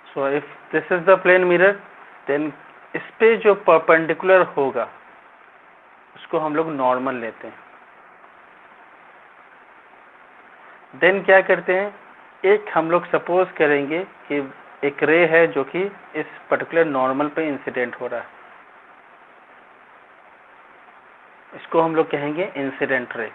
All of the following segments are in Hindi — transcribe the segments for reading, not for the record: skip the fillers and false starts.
So if this is the plane mirror, then इस पे जो परपेंडिकुलर होगा उसको हम लोग नॉर्मल लेते हैं। देन क्या करते हैं, एक हम लोग सपोज करेंगे कि एक रे है जो कि इस पर्टिकुलर नॉर्मल पे इंसिडेंट हो रहा है, इसको हम लोग कहेंगे इंसिडेंट रे।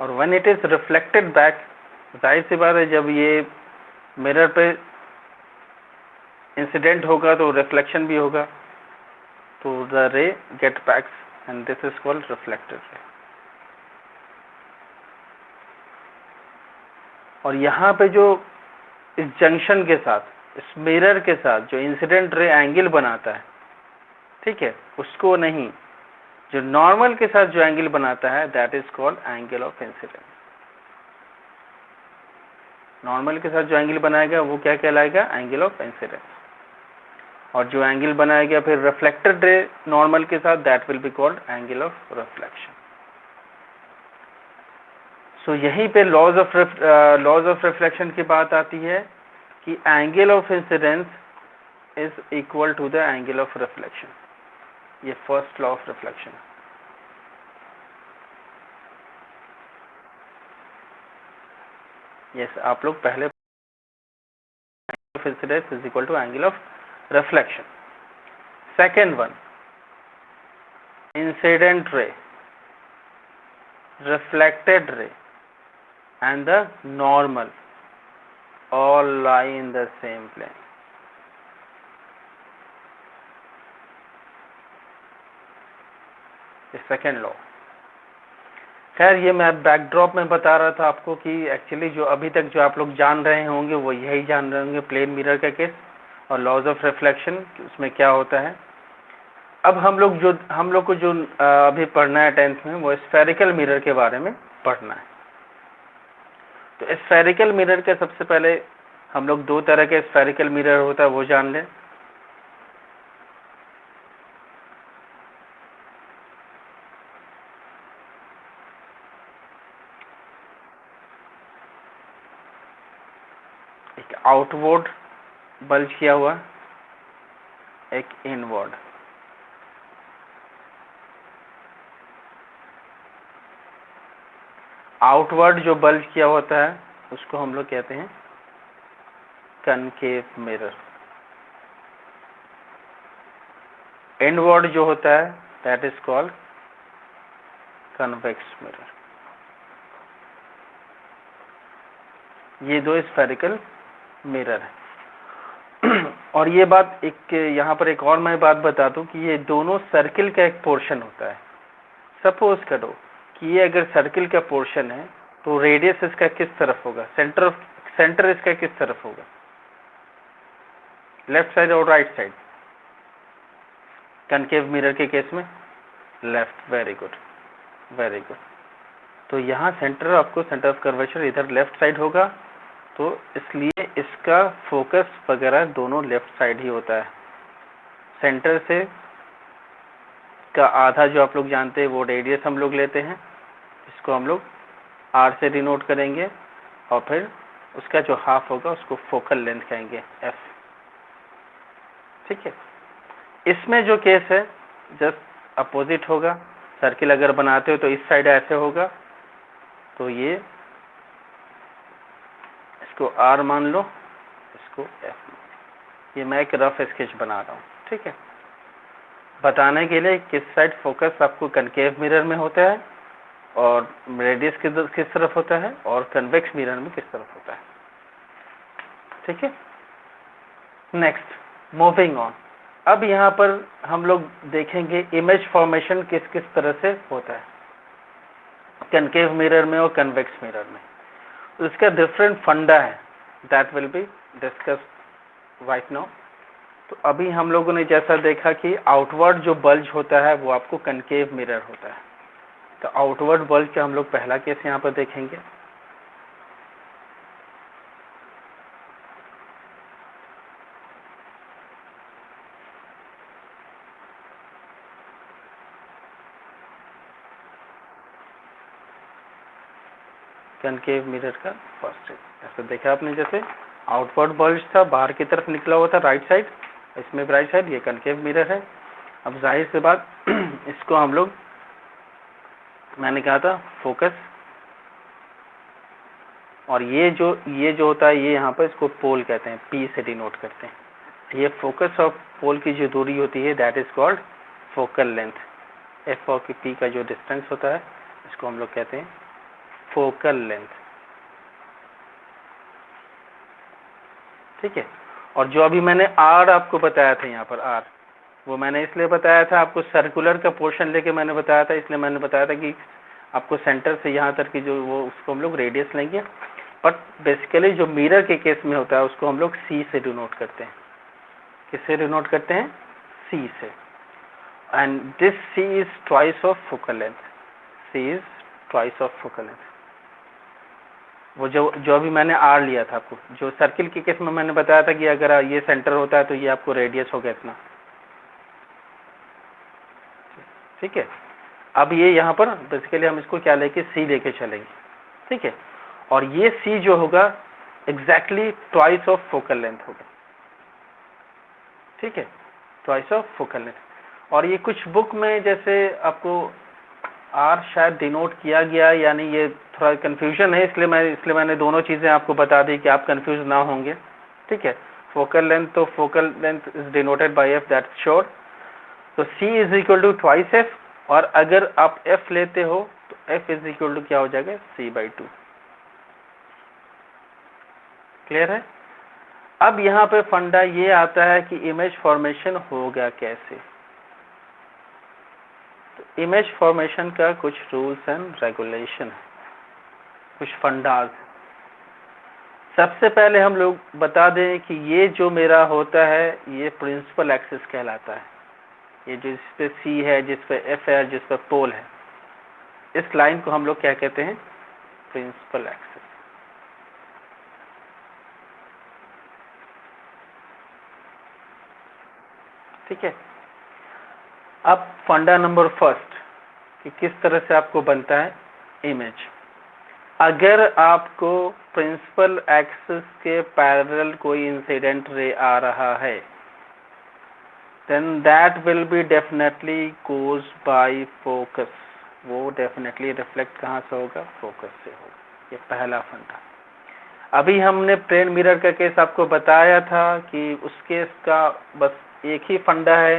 और when it is reflected back, जाहिर सी बात है जब ये मिरर पे इंसिडेंट होगा तो रिफ्लेक्शन भी होगा, तो the ray get backs and this is called reflected ray. और यहाँ पे जो इस जंक्शन के साथ, इस मिरर के साथ जो इंसिडेंट रे एंगल बनाता है, ठीक है, उसको नहीं, जो नॉर्मल के साथ जो एंगल बनाता है that is called angle of incidence. Normal के साथ जो एंगल बनाएगा वो क्या कहलाएगा, एंगल ऑफ इंसिडेंस। और जो एंगल बनाएगा फिर रिफ्लेक्टेड रे नॉर्मल के साथ, that will be called angle of reflection. So यहीं पे लॉज ऑफ रिफ्लेक्शन की बात आती है कि angle of incidence is equal to the angle of reflection. ये first law of reflection. Yes, आप लोग पहले of incidence is equal to angle of reflection. Second one, incident ray, reflected ray and the normal all lie in the same plane. Second law. खैर ये मैं बैकड्रॉप में बता रहा था आपको कि एक्चुअली जो अभी तक जो आप लोग जान रहे होंगे वो यही जान रहे होंगे, प्लेन मिरर का केस और लॉज ऑफ रिफ्लेक्शन उसमें क्या होता है। अब हम लोग को जो अभी पढ़ना है 10th में, वो स्फेरिकल मिरर के बारे में पढ़ना है। तो स्फेरिकल मिरर के सबसे पहले हम लोग दो तरह के स्फेरिकल मिरर होता है वो जान लें। एक आउटवर्ड बल्ज किया हुआ, एक इनवर्ड। आउटवर्ड जो बल्ज किया होता है उसको हम लोग कहते हैं कनकेव मिरर। इनवर्ड जो होता है that is called convex mirror. ये दो स्फेरिकल मिरर है। और ये बात एक यहाँ पर एक और मैं बात बता दूं कि ये दोनों सर्किल का एक पोर्शन होता है। सपोज करो कि ये अगर सर्किल का पोर्शन है तो रेडियस इसका किस तरफ होगा, सेंटर इसका किस तरफ होगा, लेफ्ट साइड और राइट साइड। कनकेव मिरर के केस में left. Very good, very good. तो यहाँ सेंटर ऑफ कर्वेचर इधर लेफ्ट साइड होगा, तो इसलिए इसका फोकस वगैरह दोनों लेफ्ट साइड ही होता है। सेंटर से का आधा जो आप लोग जानते हैं वो रेडियस हम लोग लेते हैं, इसको हम लोग आर से डिनोट करेंगे, और फिर उसका जो हाफ होगा उसको फोकल लेंथ कहेंगे, एफ। ठीक है। इसमें जो केस है जस्ट अपोजिट होगा। सर्किल अगर बनाते हो तो इस साइड ऐसे होगा, तो ये इसको आर मान लो, इसको एफ। ये मैं एक रफ स्केच बना रहा हूँ, ठीक है, बताने के लिए किस साइड फोकस आपको कनकेव मिरर में होता है और रेडियस किस तरफ होता है और कन्वेक्स मिरर में किस तरफ होता है। ठीक है। Next, moving on. अब यहाँ पर हम लोग देखेंगे इमेज फॉर्मेशन किस किस तरह से होता है कनकेव मिरर में और कन्वेक्स मिरर में। उसका डिफरेंट फंडा है, that will be discussed right now. तो अभी हम लोगों ने जैसा देखा कि आउटवर्ड जो बल्ज होता है वो आपको कनकेव मिरर होता है। तो आउटवर्ड बल्ज का हम लोग पहला केस यहाँ पर देखेंगे। कनकेव मिरर का फर्स्ट स्टेज। ऐसा देखा आपने, जैसे आउटवर्ड बल्ज था, बाहर की तरफ निकला हुआ था राइट साइड, इसमें राइट साइड, ये कनकेव मिरर है। अब जाहिर सी बात इसको हम लोग, मैंने कहा था फोकस, और ये जो होता है, ये यहाँ पर इसको पोल कहते हैं, पी से डिनोट करते हैं। ये फोकस और पोल की जो दूरी होती है that is called focal length. F और पी का जो डिस्टेंस होता है इसको हम लोग कहते हैं फोकल लेंथ। ठीक है। और जो अभी मैंने आर आपको बताया था, यहाँ पर आर, वो मैंने इसलिए बताया था, आपको सर्कुलर का पोर्शन लेके मैंने बताया था, इसलिए मैंने बताया था कि आपको सेंटर से यहाँ तक की जो वो, उसको हम लोग रेडियस लेंगे। बट बेसिकली जो मिरर के केस में होता है उसको हम लोग सी से डिनोट करते हैं। किससे डिनोट करते हैं? सी से। And this C is twice of focal length. C is twice of focal length. वो जो अभी मैंने आर लिया था आपको, जो सर्किल के केस में मैंने बताया था कि अगर ये सेंटर होता है तो ये आपको रेडियस होगा इतना। ठीक है। अब ये यहाँ पर बेसिकली हम इसको क्या लेके, सी लेके चलेंगे। ठीक है। और ये सी जो होगा exactly twice of focal length होगा। ठीक है, ट्वाइस ऑफ फोकल लेंथ। और ये कुछ बुक में जैसे आपको आर शायद डिनोट किया गया, यानी ये थोड़ा कंफ्यूजन है, इसलिए मैंने दोनों चीज़ें आपको बता दी कि आप कंफ्यूज ना होंगे। ठीक है। फोकल लेंथ, तो focal length is denoted by F, that's sure. तो C is equal to twice F, और अगर आप एफ लेते हो तो एफ इज इक्वल टू क्या हो जाएगा? c/2। क्लियर है? अब यहाँ पे फंडा ये आता है कि इमेज फॉर्मेशन होगा कैसे। तो इमेज फॉर्मेशन का कुछ रूल्स एंड रेगुलेशन है, कुछ फंडाज। सबसे पहले हम लोग बता दें कि ये जो मेरा होता है ये प्रिंसिपल एक्सिस कहलाता है। ये जिस पे सी है, जिस पे एफ है, जिस पे पोल है, इस लाइन को हम लोग क्या कहते हैं? Principal axis. ठीक है। अब फंडा नंबर फर्स्ट कि किस तरह से आपको बनता है इमेज। अगर आपको प्रिंसिपल एक्सिस के पैरेलल कोई इंसिडेंट रे आ रहा है, then that will be definitely caused by focus। वो डेफिनेटली रिफ्लेक्ट कहाँ से होगा? फोकस से होगा। ये पहला फंडा। अभी हमने प्लेन मिरर का केस आपको बताया था कि उस केस का बस एक ही फंडा है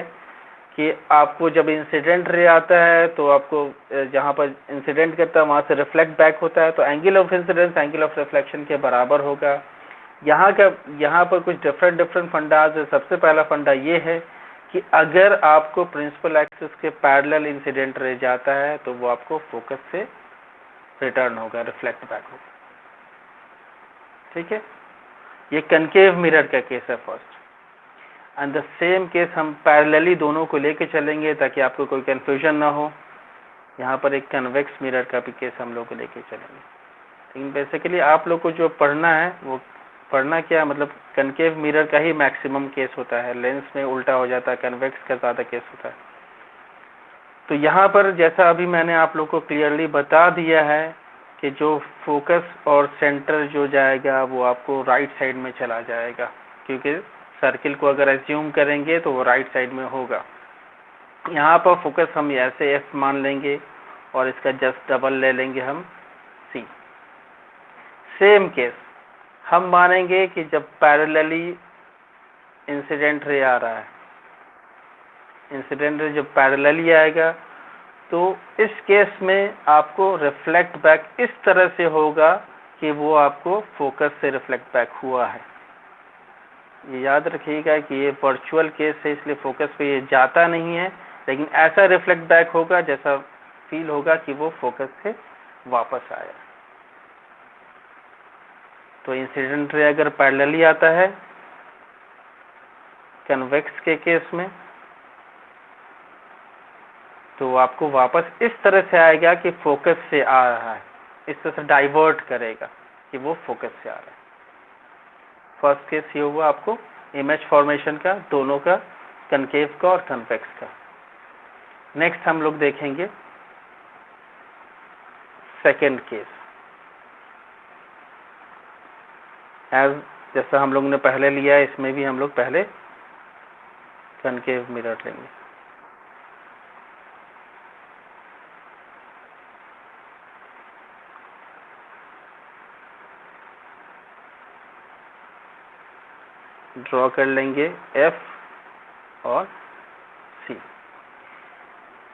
कि आपको जब इंसिडेंट रे आता है तो आपको जहाँ पर इंसिडेंट करता है वहाँ से रिफ्लेक्ट बैक होता है, तो angle of incidence angle of reflection के बराबर होगा। यहाँ पर कुछ डिफरेंट फंडाज है। सबसे पहला फंडा ये है कि अगर आपको प्रिंसिपल एक्सिस के पैरेलल इंसिडेंट रे जाता है तो वो आपको फोकस से रिटर्न होगा, रिफ्लेक्ट बैक होगा। ठीक है। ये कनकेव मिरर का केस है first. And the same case हम पैरेलली दोनों को लेके चलेंगे ताकि आपको कोई कंफ्यूजन ना हो। यहाँ पर एक कन्वेक्स मिरर का भी केस हम लोग को लेके चलेंगे। लेकिन बेसिकली आप लोग को जो पढ़ना है वो पढ़ना क्या, मतलब कनकेव मिरर का ही मैक्सिमम केस होता है, लेंस में उल्टा हो जाता है, कन्वेक्स का ज़्यादा केस होता है। तो यहाँ पर जैसा अभी मैंने आप लोग को क्लियरली बता दिया है कि जो फोकस और सेंटर जो जाएगा वो आपको राइट साइड में चला जाएगा, क्योंकि सर्किल को अगर एज्यूम करेंगे तो वो राइट साइड में होगा। यहाँ पर फोकस हम ऐसे एफ मान लेंगे और इसका जस्ट डबल ले लेंगे हम सी। सेम केस हम मानेंगे कि जब पैरेलली इंसिडेंट रे आ रहा है, इंसिडेंट रे जब पैरेलली आएगा तो इस केस में आपको रिफ्लेक्ट बैक इस तरह से होगा कि वो आपको फोकस से रिफ्लेक्ट बैक हुआ है। ये याद रखिएगा कि ये वर्चुअल केस है, इसलिए फोकस पे ये जाता नहीं है, लेकिन ऐसा रिफ्लेक्ट बैक होगा जैसा फील होगा कि वो फोकस से वापस आया। तो इंसिडेंट रे अगर पैरेलली आता है कन्वेक्स के केस में तो आपको वापस इस तरह से आएगा कि फोकस से आ रहा है, इस तरह से डाइवर्ट करेगा कि वो फोकस से आ रहा है। फर्स्ट केस ये हुआ आपको इमेज फॉर्मेशन का, दोनों का, कनकेव का और कन्वेक्स का। नेक्स्ट हम लोग देखेंगे सेकेंड केस। एज जैसा हम लोग ने पहले लिया है, इसमें भी हम लोग पहले कनकेव मिरर लेंगे। ड्रॉ कर लेंगे एफ और सी।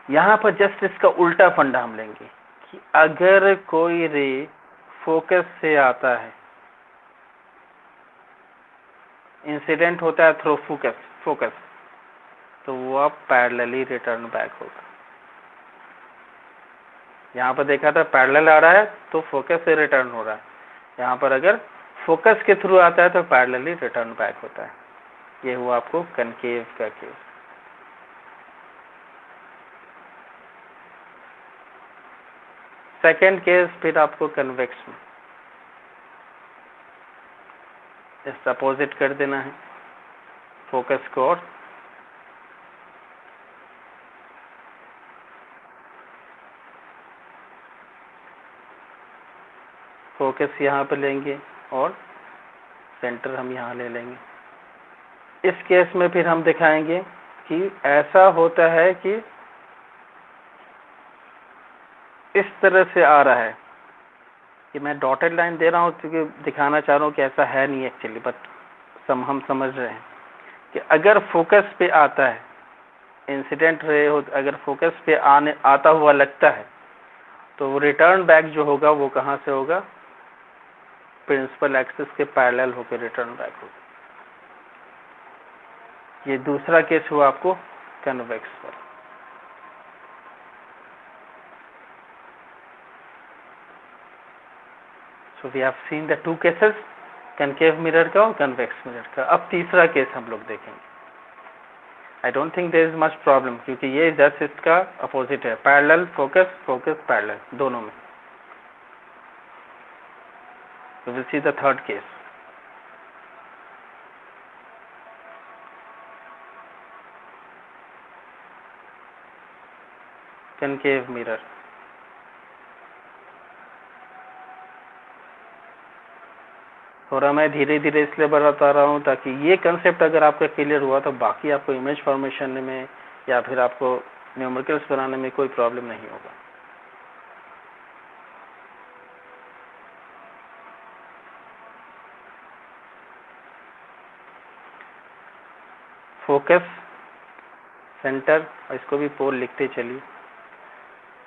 यहाँ पर जस्ट इसका उल्टा फंडा हम लेंगे कि अगर कोई रे फोकस से आता है, इंसिडेंट होता है थ्रू फोकस, तो वो अब पैरेलली रिटर्न बैक होगा। यहाँ पर देखा था पैरेलल आ रहा है तो फोकस से रिटर्न हो रहा है, यहाँ पर अगर फोकस के थ्रू आता है तो पैरेलली रिटर्न बैक होता है। ये हुआ आपको कनकेव का केस। सेकेंड केस फिर आपको कन्वेक्स में इस अपोजिट कर देना है फोकस को, और फोकस यहाँ पे लेंगे और सेंटर हम यहाँ ले लेंगे। इस केस में फिर हम दिखाएंगे कि ऐसा होता है कि इस तरह से आ रहा है, कि मैं डॉटेड लाइन दे रहा हूँ क्योंकि दिखाना चाह रहा हूँ कि ऐसा है नहीं एक्चुअली, बट हम समझ रहे हैं कि अगर फोकस पे आता है, इंसिडेंट रे हो, अगर फोकस पे आता हुआ लगता है तो वो रिटर्न बैक जो होगा वो कहाँ से होगा, प्रिंसिपल एक्सिस के पैरेलल होकर रिटर्न बैक होगा। ये दूसरा केस हुआ आपको कन्वेक्स पर। So we have seen the two cases, concave mirror का और कन्वेक्स मिरर का। अब तीसरा केस हम लोग देखेंगे। I don't think there is much problem, क्योंकि ये जस्ट इसका अपोजिट है, पैरेलल फोकस, फोकस पैरेलल दोनों में। So we'll see the third case. Concave mirror. थोड़ा मैं धीरे धीरे इसलिए बताता रहा हूँ ताकि ये कंसेप्ट अगर आपका क्लियर हुआ तो बाकी आपको इमेज फॉर्मेशन में या फिर आपको न्यूमेरिकल्स बनाने में कोई प्रॉब्लम नहीं होगा। फोकस, सेंटर, और इसको भी पोल लिखते चलिए।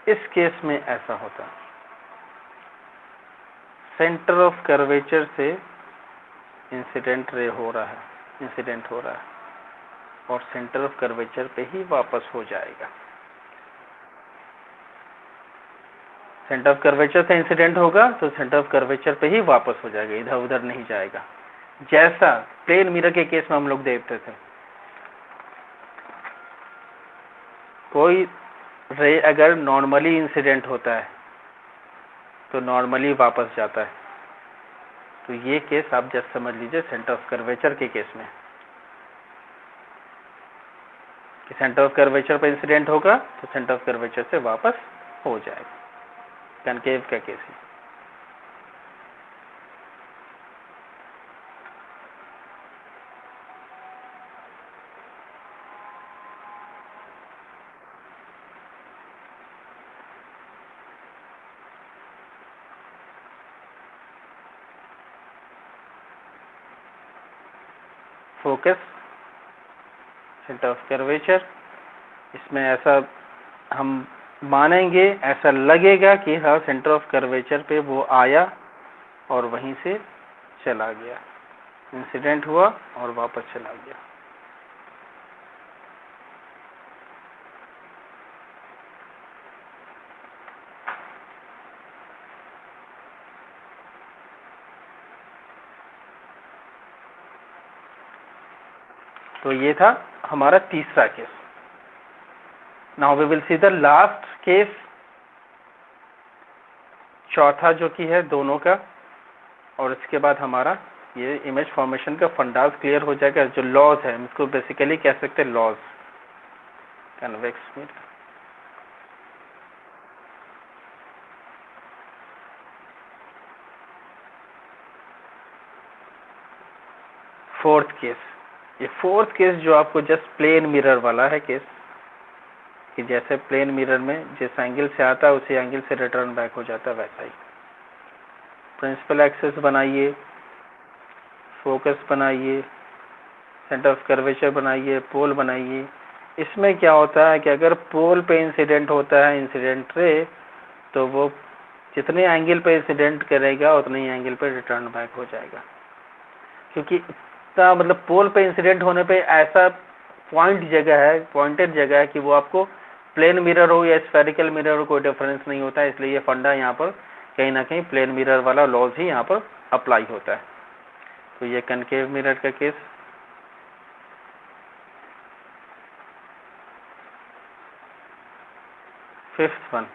इस केस में ऐसा होता है, सेंटर ऑफ कर्वेचर से इंसिडेंट रे हो रहा है, इंसिडेंट हो रहा है, और सेंटर ऑफ कर्वेचर पे ही वापस हो जाएगा। सेंटर ऑफ कर्वेचर से इंसिडेंट होगा तो सेंटर ऑफ कर्वेचर पे ही वापस हो जाएगा, इधर उधर नहीं जाएगा। जैसा प्लेन मिरर के केस में हम लोग देखते थे, कोई रे अगर नॉर्मली इंसिडेंट होता है तो नॉर्मली वापस जाता है। तो ये केस आप जस्ट समझ लीजिए सेंटर ऑफ कर्वेचर के केस में, कि सेंटर ऑफ कर्वेचर पर इंसिडेंट होगा तो सेंटर ऑफ कर्वेचर से वापस हो जाएगा, कनकेव का केस है। फोकस, सेंटर ऑफ कर्वेचर, इसमें ऐसा हम मानेंगे, ऐसा लगेगा कि हाँ सेंटर ऑफ कर्वेचर पे वो आया और वहीं से चला गया, इंसिडेंट हुआ और वापस चला गया। तो ये था हमारा तीसरा case. Now we will see the last case, चौथा जो कि है दोनों का, और इसके बाद हमारा ये इमेज फॉर्मेशन का फंडास क्लियर हो जाएगा। जो लॉज है इसको बेसिकली कह सकते हैं laws, convex mirror. Fourth case, ये फोर्थ केस जो आपको जस्ट प्लेन मिरर वाला है केस, कि जैसे प्लेन मिरर में जिस एंगल से आता है उसी एंगल से रिटर्न बैक हो जाता है, वैसा ही। प्रिंसिपल एक्सिस बनाइए, फोकस बनाइए, सेंटर ऑफ कर्वेचर बनाइए, पोल बनाइए। इसमें क्या होता है कि अगर पोल पे इंसिडेंट होता है इंसिडेंट रे, तो वो जितने एंगल पे इंसिडेंट करेगा उतने ही एंगल पे रिटर्न बैक हो जाएगा, क्योंकि इतना मतलब पोल पे इंसिडेंट होने पे ऐसा पॉइंट जगह है, पॉइंटेड जगह है कि वो आपको प्लेन मिरर हो या स्फेरिकल मिरर हो कोई डिफरेंस नहीं होता है। इसलिए ये फंडा यहाँ पर कहीं ना कहीं प्लेन मिरर वाला लॉज ही यहाँ पर अप्लाई होता है। तो ये कनकेव मिरर का केस। फिफ्थ वन,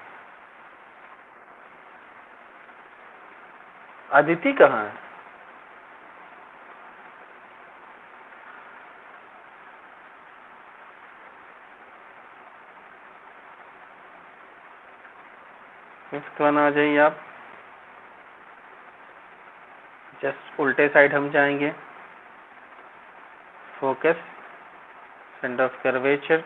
अदिति कहाँ है? फिफ्थ वन आ जाइए आप। जस्ट उल्टे साइड हम जाएंगे, फोकस, सेंटर ऑफ कर्वेचर,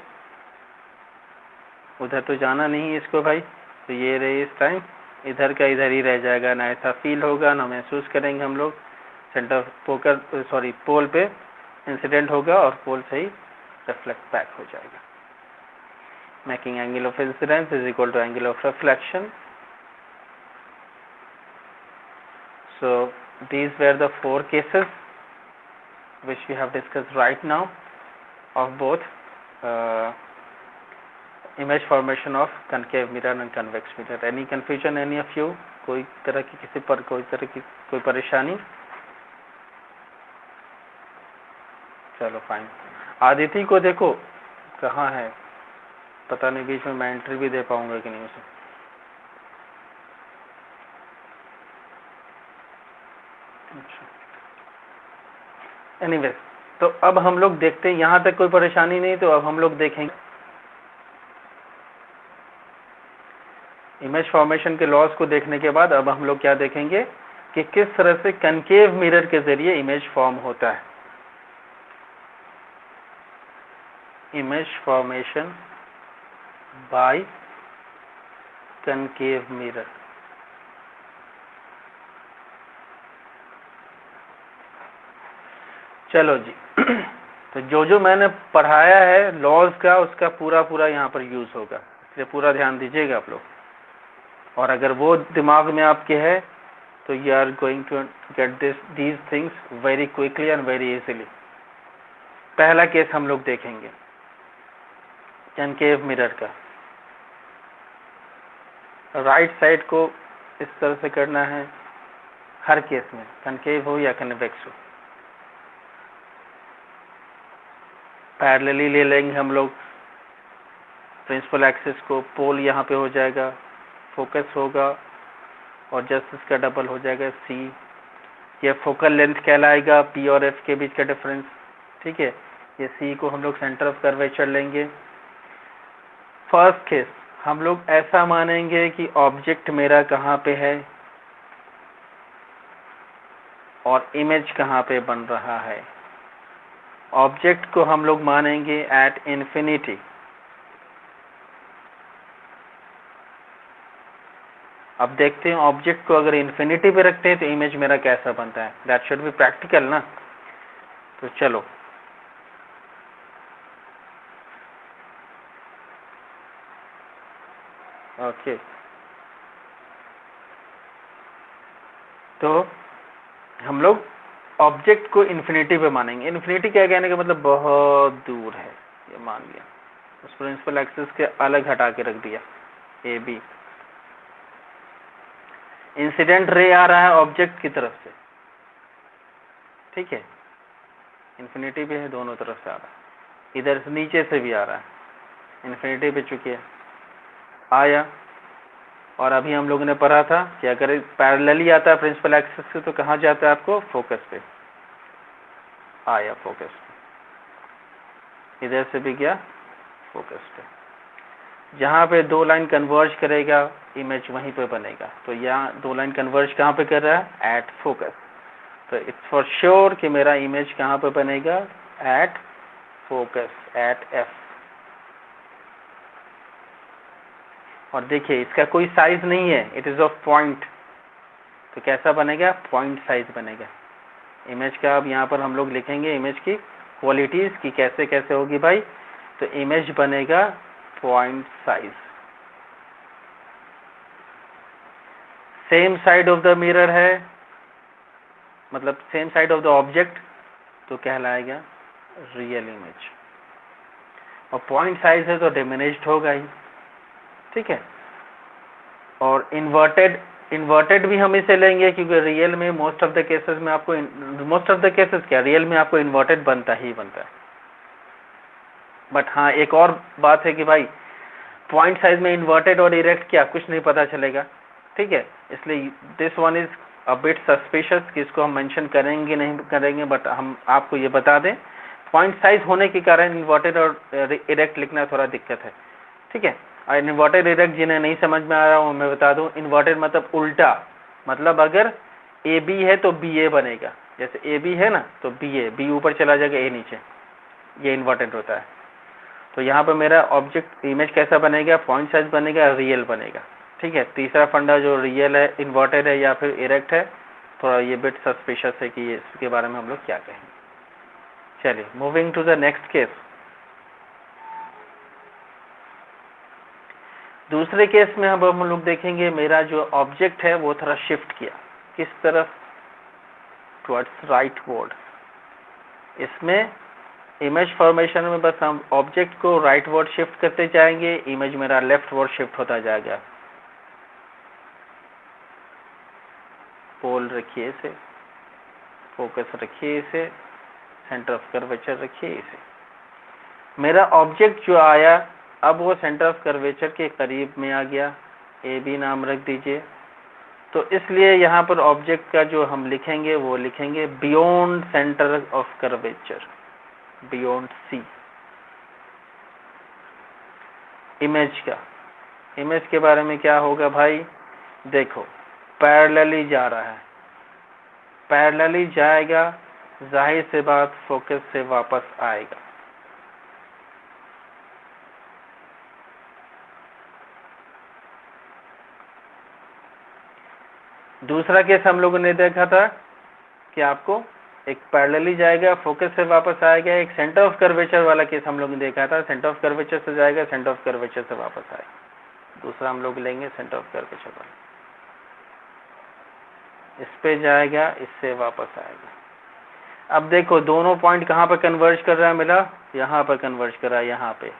उधर तो जाना नहीं है इसको भाई, तो ये रहे इस टाइम इधर का इधर ही रह जाएगा, ना ऐसा फील होगा ना महसूस करेंगे हम लोग। सेंटर फोकस सॉरी पोल पे इंसिडेंट होगा और पोल से ही रिफ्लेक्ट बैक हो जाएगा। Making angle of incidence is equal to angle of reflection. So these were the four cases which we have discussed right now of both image formation of concave mirror and convex mirror. Any confusion, any of you? कोई तरह की किसी पर कोई तरह की कोई परेशानी? चलो फाइन। आदिति को देखो कहाँ है, पता नहीं बीच में मैं एंट्री भी दे पाऊंगा कि नहीं उसे। एनीवेज, तो अब हम लोग देखते हैं, यहाँ तक कोई परेशानी नहीं, तो अब हम लोग देखेंगे इमेज फॉर्मेशन के लॉज को देखने के बाद अब हम लोग क्या देखेंगे कि किस तरह से कनकेव मिरर के जरिए इमेज फॉर्म होता है। Image formation by concave mirror. चलो जी तो जो मैंने पढ़ाया है लॉज का उसका पूरा यहाँ पर यूज होगा, इसलिए पूरा ध्यान दीजिएगा आप लोग। और अगर वो दिमाग में आपके है तो you are going to get these things very quickly and very easily. पहला केस हम लोग देखेंगे कनकेव मिरर का। राइट साइड को इस तरह से करना है हर केस में, कनकेव हो या कन्वेक्स हो। पैरेलली ले लेंगे हम लोग प्रिंसिपल एक्सिस को, पोल यहाँ पे हो जाएगा, फोकस होगा और जस्ट इसका डबल हो जाएगा सी। ये फोकल लेंथ कहलाएगा, पी और एफ के बीच का डिफरेंस, ठीक है। ये सी को हम लोग सेंटर ऑफ कर्वेचर लेंगे। फर्स्ट केस हम लोग ऐसा मानेंगे कि ऑब्जेक्ट मेरा कहाँ पे है और इमेज कहाँ पे बन रहा है। ऑब्जेक्ट को हम लोग मानेंगे एट इन्फिनिटी। अब देखते हैं ऑब्जेक्ट को अगर इन्फिनिटी पे रखते हैं तो इमेज मेरा कैसा बनता है। दैट शुड बी प्रैक्टिकल ना। तो चलो ओके तो हम लोग ऑब्जेक्ट को इन्फिनिटी पे मानेंगे। इन्फिनिटी क्या कहने का मतलब बहुत दूर है, ये मान लिया। उस प्रिंसिपल एक्सिस के अलग हटा के रख दिया ए बी। इंसिडेंट रे आ रहा है ऑब्जेक्ट की तरफ से, ठीक है, इन्फिनिटी पे है, दोनों तरफ से आ रहा है, इधर से नीचे से भी आ रहा है, इन्फिनिटी पे चुके है आया। और अभी हम लोगों ने पढ़ा था कि अगर पैरेलली आता है प्रिंसिपल एक्सिस से तो कहाँ जाता है आपको, फोकस पे आया, फोकस पे, इधर से भी गया फोकस पे। जहाँ पे दो लाइन कन्वर्ज करेगा इमेज वहीं पे बनेगा। तो यहाँ दो लाइन कन्वर्ज कहाँ पे कर रहा है, एट फोकस। तो इट्स फॉर श्योर कि मेरा इमेज कहाँ पे बनेगा, एट फोकस, एट एफ। और देखिए इसका कोई साइज नहीं है, इट इज ऑफ पॉइंट, तो कैसा बनेगा, पॉइंट साइज बनेगा इमेज का। अब यहाँ पर हम लोग लिखेंगे इमेज की क्वालिटीज की कैसे कैसे होगी भाई। तो इमेज बनेगा point size. Same side of the mirror है, मतलब same side of the object, तो कहलाएगा रियल इमेज। और पॉइंट साइज है तो डिमिनिश्ड होगा ही, ठीक है। और इन्वर्टेड भी हम इसे लेंगे क्योंकि रियल में मोस्ट ऑफ द केसेस में आपको, मोस्ट ऑफ द केसेस क्या, रियल में आपको इन्वर्टेड बनता ही बनता है। बट हाँ एक और बात है कि भाई पॉइंट साइज में इन्वर्टेड और इरेक्ट क्या कुछ नहीं पता चलेगा, ठीक है। इसलिए this one is a bit suspicious कि इसको हम मेंशन करेंगे नहीं करेंगे, बट हम आपको ये बता दें पॉइंट साइज होने के कारण इन्वर्टेड और इरेक्ट लिखना थोड़ा दिक्कत है, ठीक है। और इन्वर्टेड इरेक्ट जिन्हें नहीं समझ में आ रहा हूँ मैं बता दूं, इन्वर्टेड मतलब उल्टा, मतलब अगर ए बी है तो बी ए बनेगा, जैसे ए बी है ना तो बी ए, बी ऊपर चला जाएगा ए नीचे, ये इन्वर्टेड होता है। तो यहाँ पर मेरा ऑब्जेक्ट इमेज कैसा बनेगा, पॉइंट साइज बनेगा, रियल बनेगा, ठीक है। तीसरा फंडा जो रियल है, इन्वर्टेड है या फिर इरेक्ट है, थोड़ा ये बिट सस्पिशियस है कि इसके बारे में हम लोग क्या कहेंगे। चलिए moving to the next case. दूसरे केस में अब हम लोग देखेंगे मेरा जो ऑब्जेक्ट है वो थोड़ा शिफ्ट किया, किस तरफ, टुवर्ड्स राइट वर्ड। इसमें इमेज फॉर्मेशन में बस हम ऑब्जेक्ट को राइट वर्ड शिफ्ट करते जाएंगे, इमेज मेरा लेफ्ट वर्ड शिफ्ट होता जाएगा। पोल रखिए इसे, फोकस रखिए इसे, सेंटर ऑफ कर्वेचर रखिए इसे। मेरा ऑब्जेक्ट जो आया अब वो सेंटर ऑफ कर्वेचर के करीब में आ गया, ए बी नाम रख दीजिए। तो इसलिए यहाँ पर ऑब्जेक्ट का जो हम लिखेंगे वो लिखेंगे beyond centre of curvature, beyond C. Image का, इमेज के बारे में क्या होगा भाई, देखो पैरेलली जा रहा है, पैरेलली जाएगा, जाहिर से बात फोकस से वापस आएगा। दूसरा केस हम लोगों ने देखा था कि आपको एक पैरेलली जाएगा, फोकस से वापस आएगा। एक सेंटर ऑफ कर्वेचर वाला केस हम लोगों ने देखा था, सेंटर ऑफ कर्वेचर से जाएगा, सेंटर ऑफ कर्वेचर से वापस आएगा। दूसरा हम लोग लेंगे सेंटर ऑफ कर्वेचर वाला, इस पे जाएगा, इससे वापस आएगा। अब देखो दोनों पॉइंट कहाँ पर कन्वर्ज कर रहा है मेरा, यहाँ पर कन्वर्ज कर रहा है, यहाँ पे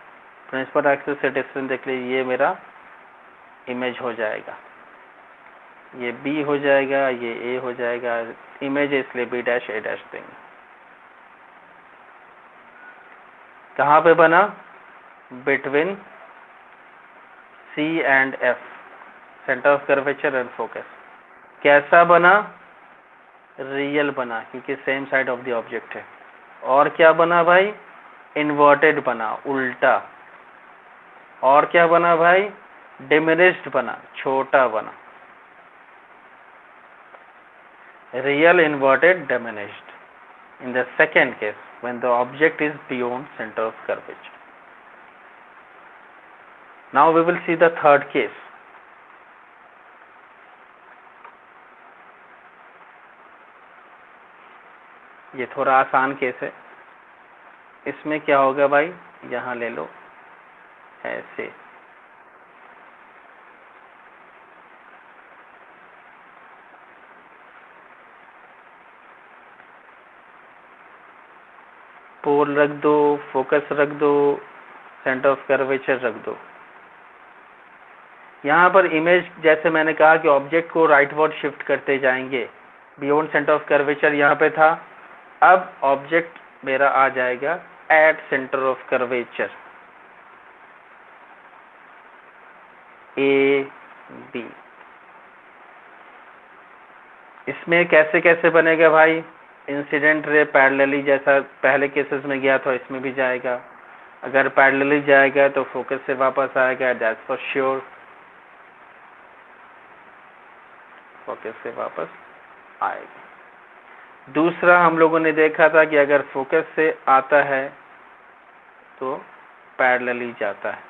प्रिंसिपल एक्सिस से डिस्टेंस देख लीजिए, ये मेरा इमेज हो जाएगा, ये बी हो जाएगा, ये ए हो जाएगा, इमेज है इसलिए बी डैश ए डैश देंगे। कहाँ पे बना, between C and F, centre of curvature and focus. कैसा बना, रियल बना क्योंकि same side of the object है। और क्या बना भाई, इन्वर्टेड बना, उल्टा। और क्या बना भाई, डिमिनिश्ड बना, छोटा बना। Real inverted diminished in the second case when the object is beyond center of curvature. Now we will see the third case. ये थोड़ा आसान केस है। इसमें क्या होगा भाई, यहाँ ले लो ऐसे, पोल रख दो, फोकस रख दो, सेंटर ऑफ कर्वेचर रख दो। यहाँ पर इमेज जैसे मैंने कहा कि ऑब्जेक्ट को राइटवर्ड शिफ्ट करते जाएंगे, बियॉन्ड सेंटर ऑफ कर्वेचर यहाँ पे था, अब ऑब्जेक्ट मेरा आ जाएगा at centre of curvature, A B. इसमें कैसे कैसे बनेगा भाई, इंसिडेंट रे पैरेलली जैसा पहले केसेस में गया था इसमें भी जाएगा। अगर पैरेलली जाएगा तो फोकस से वापस आएगा, दैट्स फॉर श्योर, फोकस से वापस आएगा। दूसरा हम लोगों ने देखा था कि अगर फोकस से आता है तो पैरेलली जाता है।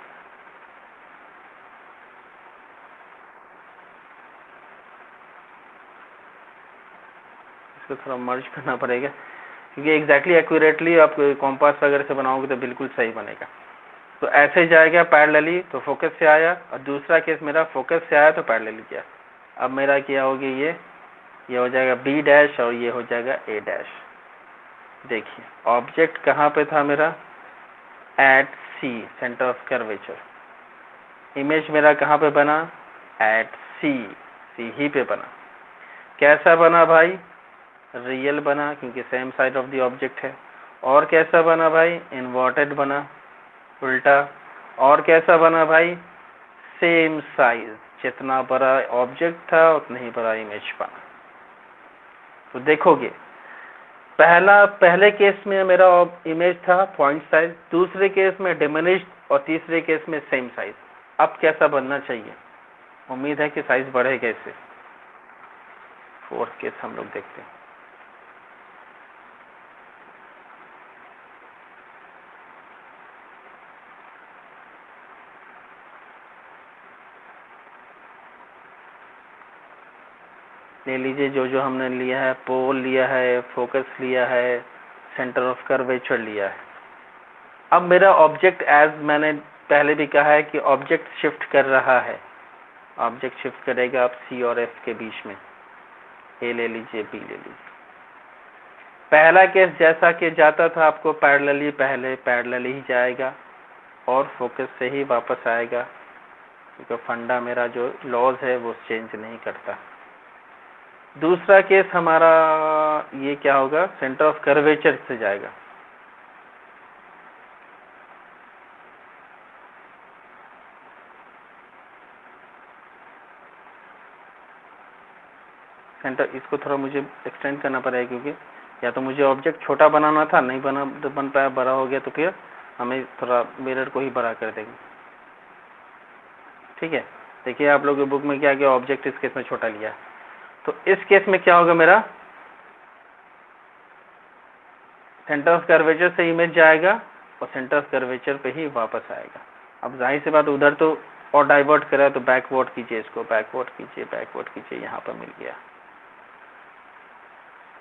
इसको थोड़ा मर्ज करना पड़ेगा क्योंकि एग्जैक्टली एक्यूरेटली आप कॉम्पास वगैरह से बनाओगे तो बिल्कुल सही बनेगा। तो ऐसे जाएगा पैरेलली, तो फोकस से आया, और दूसरा केस मेरा फोकस से आया तो पैरेलली गया। अब मेरा क्या होगी, ये हो जाएगा बी डैश और ये हो जाएगा ए डैश। देखिए ऑब्जेक्ट कहाँ पे था मेरा, at C, centre of curvature. Image मेरा कहाँ पे बना, एट सी, सी ही पे बना। कैसा बना भाई, रियल बना क्योंकि same side of the object है। और कैसा बना भाई, इन्वर्टेड बना, उल्टा। और कैसा बना भाई, सेम साइज, जितना बड़ा ऑब्जेक्ट था उतना ही बड़ा इमेज बना। तो देखोगे पहले केस में मेरा इमेज था पॉइंट साइज, दूसरे केस में डिमिनिश्ड और तीसरे केस में सेम साइज। अब कैसा बनना चाहिए, उम्मीद है कि साइज बढ़ेगा इससे। फोर्थ केस हम लोग देखते हैं। ले लीजिए जो जो हमने लिया है, पोल लिया है, फोकस लिया है, सेंटर ऑफ कर्वेचर लिया है। अब मेरा ऑब्जेक्ट, एज मैंने पहले भी कहा है कि ऑब्जेक्ट शिफ्ट कर रहा है, ऑब्जेक्ट शिफ्ट करेगा आप सी और एफ के बीच में। ए ले लीजिए, बी ले लीजिए। पहला केस जैसा कि जाता था आपको पैरेलली, पहले पैरेलली ही जाएगा और फोकस से ही वापस आएगा क्योंकि फंडा मेरा जो लॉज है वो चेंज नहीं करता। दूसरा केस हमारा ये क्या होगा, सेंटर ऑफ कर्वेचर से जाएगा। सेंटर, इसको थोड़ा मुझे एक्सटेंड करना पड़ेगा क्योंकि या तो मुझे ऑब्जेक्ट छोटा बनाना था, नहीं बन पाया, बड़ा हो गया तो फिर हमें थोड़ा मिरर को ही बड़ा कर देंगे। ठीक है, देखिए आप लोगों की बुक में क्या किया, ऑब्जेक्ट इस केस में छोटा लिया, तो इस केस में क्या होगा, मेरा सेंटर ऑफ कर्वेचर से इमेज जाएगा और सेंटर ऑफ कर्वेचर पे ही वापस आएगा। अब जाहिर सी बात उधर तो और डाइवर्ट करा तो बैकवर्ड कीजिए, इसको बैकवर्ड कीजिए, बैकवर्ड कीजिए, यहाँ पर मिल गया,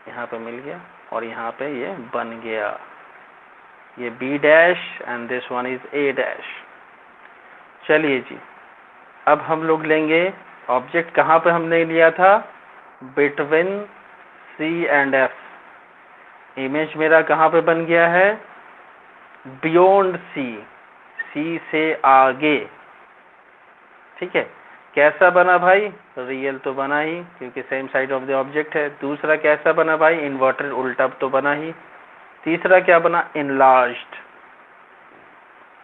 यहाँ पे मिल गया और यहाँ पे ये बन गया, ये B dash and this one is A dash. चलिए जी, अब हम लोग लेंगे ऑब्जेक्ट, कहाँ पे हमने लिया था, between C and F. Image मेरा कहाँ पे बन गया है, बियॉन्ड सी, सी से आगे। ठीक है, कैसा बना भाई, रियल तो बना ही क्योंकि same side of the object है। दूसरा कैसा बना भाई, इन्वर्टेड, उल्टा तो बना ही। तीसरा क्या बना, इनलार्ज्ड,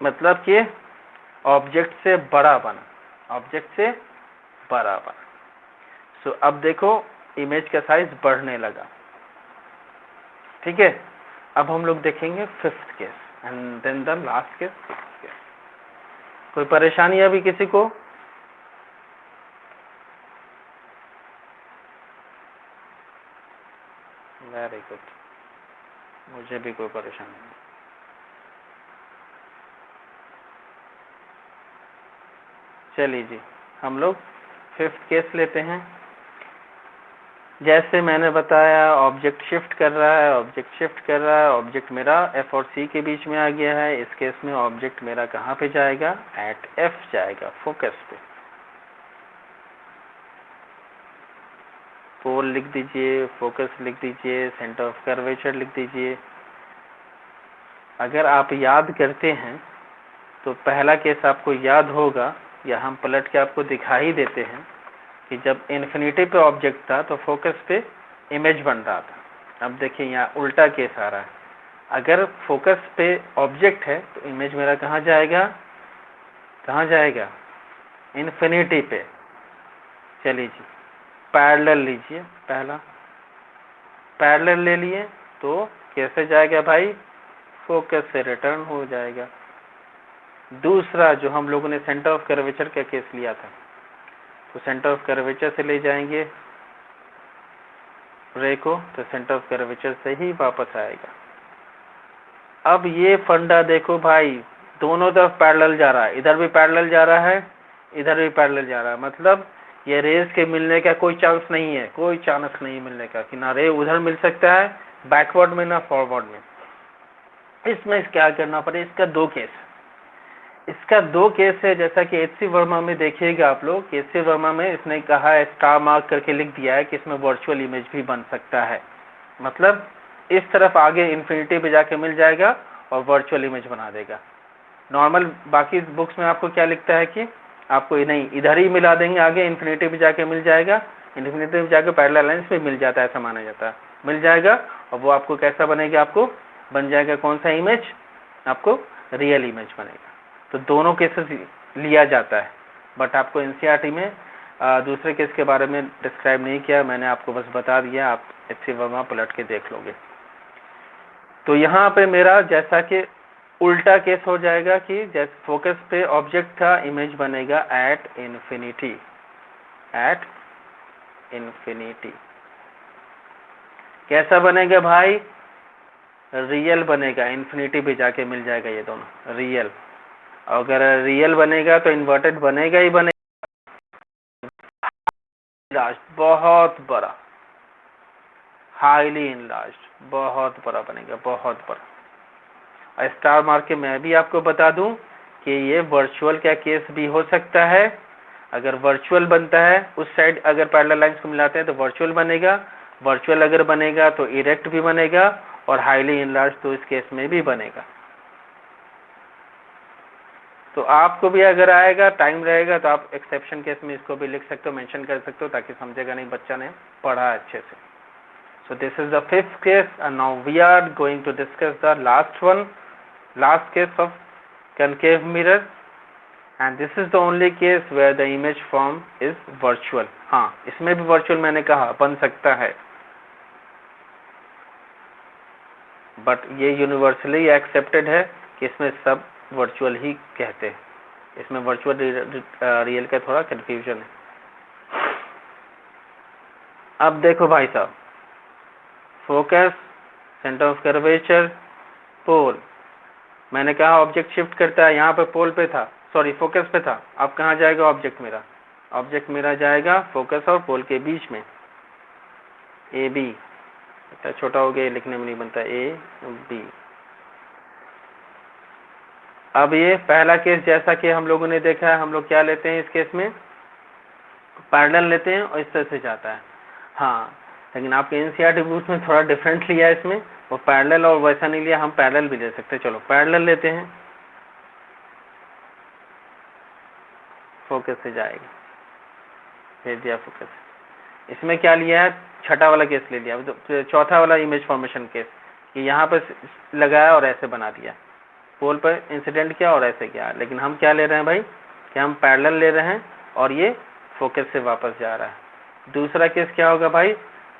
मतलब कि ऑब्जेक्ट से बड़ा बना, ऑब्जेक्ट से बड़ा बना। सो अब देखो इमेज का साइज बढ़ने लगा। ठीक है, अब हम लोग देखेंगे fifth case and then the last case, sixth case. कोई परेशानी अभी किसी को? वेरी गुड, मुझे भी कोई परेशानी नहीं। चलिए जी, हम लोग फिफ्थ केस लेते हैं। जैसे मैंने बताया ऑब्जेक्ट शिफ्ट कर रहा है, ऑब्जेक्ट शिफ्ट कर रहा है, ऑब्जेक्ट मेरा एफ और सी के बीच में आ गया है। इस केस में ऑब्जेक्ट मेरा कहाँ पे जाएगा, एट एफ जाएगा, फोकस पे। पोल लिख दीजिए, फोकस लिख दीजिए, सेंटर ऑफ कर्वेचर लिख दीजिए। अगर आप याद करते हैं तो पहला केस आपको याद होगा, या हम पलट के आपको दिखा ही देते हैं कि जब इन्फिनिटी पे ऑब्जेक्ट था तो फोकस पे इमेज बन रहा था। अब देखिए यहाँ उल्टा केस आ रहा है, अगर फोकस पे ऑब्जेक्ट है तो इमेज मेरा कहाँ जाएगा, कहाँ जाएगा, इन्फिनिटी पे। चलिए जी, पैरेलल लीजिए, पहला पैरेलल ले लिए तो कैसे जाएगा भाई, फोकस से रिटर्न हो जाएगा। दूसरा जो हम लोगों ने सेंटर ऑफ कर्वेचर का केस लिया था, तो सेंटर ऑफ कर्वेचर से ले जाएंगे, रे को, तो सेंटर ऑफ कर्वेचर से ही वापस आएगा। अब ये फंडा देखो भाई, दोनों तरफ पैरेलल जा रहा है, इधर भी पैरेलल जा रहा है, इधर भी पैरेलल जा रहा है, मतलब ये रेस के मिलने का कोई चांस नहीं है, कोई चांस नहीं मिलने का कि ना रे उधर मिल सकता है बैकवर्ड में ना फॉरवर्ड में। इसमें क्या करना पड़े, इसका दो केस है, जैसा कि एच.सी. वर्मा में देखिएगा आप लोग, एच.सी. वर्मा में इसने कहा है, स्टार मार्क करके लिख दिया है कि इसमें वर्चुअल इमेज भी बन सकता है, मतलब इस तरफ आगे इन्फिनिटी पे जाके मिल जाएगा और वर्चुअल इमेज बना देगा। नॉर्मल बाकी बुक्स में आपको क्या लिखता है कि आपको नहीं, इधर ही मिला देंगे, आगे इन्फिनिटी पे जाके मिल जाएगा, इन्फिनिटी पे जाके पैरेलल लाइंस पे मिल जाता है, ऐसा माना जाता है, मिल जाएगा और वो आपको कैसा बनेगा, आपको बन जाएगा कौन सा इमेज, आपको रियल इमेज बनेगा। तो दोनों केसेस लिया जाता है, बट आपको एनसीईआरटी में दूसरे केस के बारे में डिस्क्राइब नहीं किया, मैंने आपको बस बता दिया, आप एच.सी. वर्मा पलट के देख लोगे। तो यहाँ पे मेरा जैसा कि उल्टा केस हो जाएगा कि जैसे फोकस पे ऑब्जेक्ट था, इमेज बनेगा एट इन्फिनिटी, कैसा बनेगा भाई, रियल बनेगा, इन्फिनिटी पे जाके मिल जाएगा ये दोनों रियल। अगर रियल बनेगा तो इन्वर्टेड बनेगा ही बनेगा, बहुत बड़ा, हाईली इनलार्ज्ड, बहुत बड़ा बनेगा, बहुत बड़ा। स्टार मार्क के मैं भी आपको बता दूं कि ये वर्चुअल का केस भी हो सकता है। अगर वर्चुअल बनता है, उस साइड अगर पैरेलल लाइंस को मिलाते हैं तो वर्चुअल बनेगा, वर्चुअल अगर बनेगा तो इरेक्ट भी बनेगा, और हाईली इनलार्ज तो इस केस में भी बनेगा। तो आपको भी अगर आएगा, टाइम रहेगा, तो आप एक्सेप्शन केस में इसको भी लिख सकते हो, मेंशन कर सकते हो, ताकि समझेगा नहीं बच्चा ने पढ़ा अच्छे से। So this is the fifth case, and now we are going to discuss the last case of concave mirror, and this is the only case where the image form is virtual. हाँ, इसमें भी virtual मैंने कहा बन सकता है, but ये universally accepted है कि इसमें सब virtual ही कहते हैं, इसमें virtual real का थोड़ा confusion है। अब देखो भाई साहब, फोकस, सेंटर ऑफ कर्वेचर, पोल, मैंने कहा ऑब्जेक्ट शिफ्ट करता है, यहाँ पे पोल पे था, सॉरी फोकस पे था, अब कहाँ जाएगा ऑब्जेक्ट मेरा जाएगा फोकस और पोल के बीच में, ए बी, अच्छा छोटा हो गया, लिखने में नहीं बनता, ए बी। अब ये पहला केस जैसा कि हम लोगों ने देखा है, हम लोग क्या लेते हैं इस केस में, पैरेलल लेते हैं और इस तरह से जाता है। हाँ, लेकिन आपके एनसीईआरटी बुक में थोड़ा डिफरेंट लिया है, इसमें वो पैरेलल और वैसा नहीं लिया, हम पैरेलल भी ले सकते हैं। चलो पैरेलल लेते हैं, फोकस से जाएगा, भेज दिया फोकस। इसमें क्या लिया है, छठा वाला केस ले लिया, तो चौथा वाला इमेज फॉर्मेशन केस, कि यहाँ पर लगाया और ऐसे बना दिया, पोल पर इंसिडेंट किया और ऐसे किया। लेकिन हम क्या ले रहे हैं भाई, कि हम पैरेलल ले रहे हैं और ये फोकस से वापस जा रहा है। दूसरा केस क्या होगा भाई,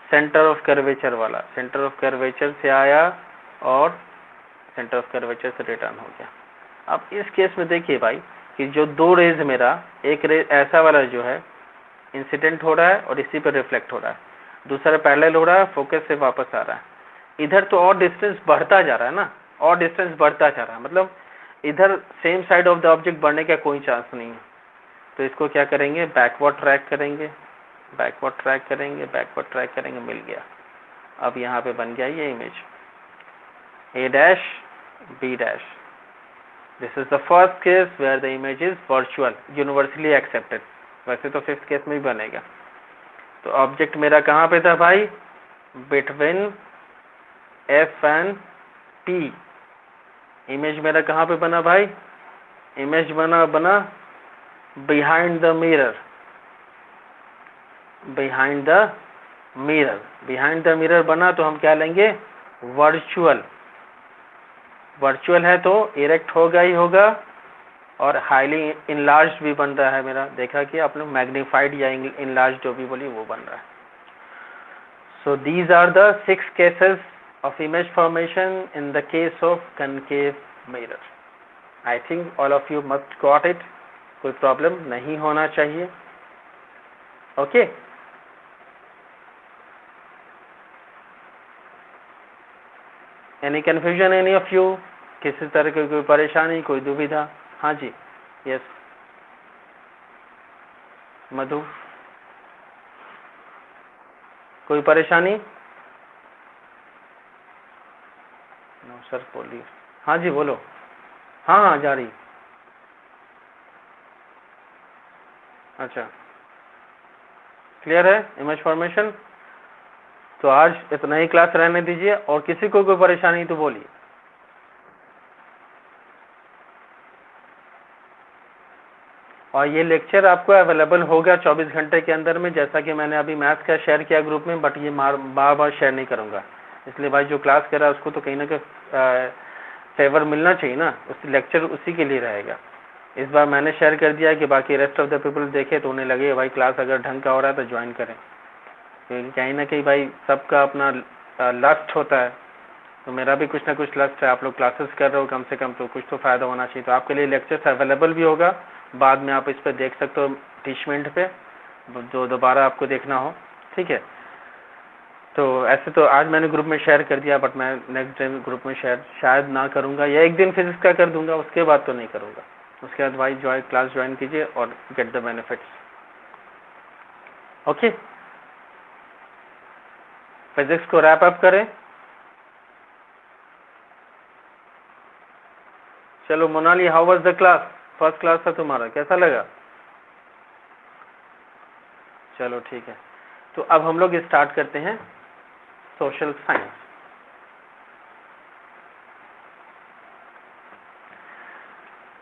सेंटर ऑफ कर्वेचर वाला, सेंटर ऑफ कर्वेचर से आया और सेंटर ऑफ कर्वेचर से रिटर्न हो गया। अब इस केस में देखिए भाई कि जो दो रेज मेरा, एक रेज ऐसा वाला जो है इंसिडेंट हो रहा है और इसी पर रिफ्लेक्ट हो रहा है, दूसरा पैरेलल हो रहा है, फोकस से वापस आ रहा है। इधर तो और डिस्टेंस बढ़ता जा रहा है ना, और डिस्टेंस बढ़ता जा रहा है, मतलब इधर same side of the object बढ़ने का कोई चांस नहीं है। तो इसको क्या करेंगे, बैकवर्ड ट्रैक करेंगे, मिल गया। अब यहाँ पे बन गया ये image, A dash B dash. This is the first case where the image is virtual, universally accepted. वैसे तो फिफ्थ केस में भी बनेगा। तो ऑब्जेक्ट मेरा कहाँ पे था भाई, between F and P. Image मेरा कहाँ पे बना भाई, इमेज बना behind the mirror, behind the mirror बना। तो हम क्या लेंगे, वर्चुअल है तो इरेक्ट होगा ही होगा, और हाईली इनलार्ज भी बन रहा है मेरा, देखा कि आपने मैग्नीफाइड या इनलार्ज जो भी बोली वो बन रहा है। So these are the 6 cases of image formation in the case of concave mirror. I think all of you must got it, कोई प्रॉब्लम नहीं होना चाहिए। Okay any confusion any of you? किसी तरह की कोई परेशानी, कोई दुविधा? हाँ जी, यस मधु, कोई परेशानी? नो सर बोलिए। हाँ जी बोलो। हाँ हाँ जा रही। अच्छा क्लियर है इमेज फॉर्मेशन? तो आज इतना ही क्लास रहने दीजिए, और किसी को कोई परेशानी तो बोलिए। और ये लेक्चर आपको अवेलेबल होगा 24 घंटे के अंदर में, जैसा कि मैंने अभी मैथ्स का शेयर किया ग्रुप में, बट ये बार बार शेयर नहीं करूंगा, इसलिए भाई जो क्लास कर रहा है उसको तो कहीं ना कहीं फेवर मिलना चाहिए ना, उस लेक्चर उसी के लिए रहेगा। इस बार मैंने शेयर कर दिया कि बाकी रेस्ट ऑफ द पीपल देखे तो उन्हें लगे भाई क्लास अगर ढंग का हो रहा है तो ज्वाइन करें, क्योंकि कहीं ना कहीं भाई सबका अपना लस्ट होता है, तो मेरा भी कुछ ना कुछ लस्ट है। आप लोग क्लासेस कर रहे हो कम से कम, तो कुछ तो फ़ायदा होना चाहिए। तो आपके लिए लेक्चर्स अवेलेबल भी होगा, बाद में आप इस पर देख सकते हो टीचमेंट पे, जो दोबारा आपको देखना हो, ठीक है। तो ऐसे तो आज मैंने ग्रुप में शेयर कर दिया, बट मैं नेक्स्ट डे ग्रुप में शेयर शायद ना करूँगा, या एक दिन फिजिक्स का कर दूंगा, उसके बाद तो नहीं करूँगा। उसके बाद भाई क्लास ज्वाइन कीजिए और get the benefits. Okay, physics को रैप अप करें। चलो Monali, how was the class? First class था तुम्हारा, कैसा लगा? चलो ठीक है, तो अब हम लोग स्टार्ट करते हैं सोशल साइंस।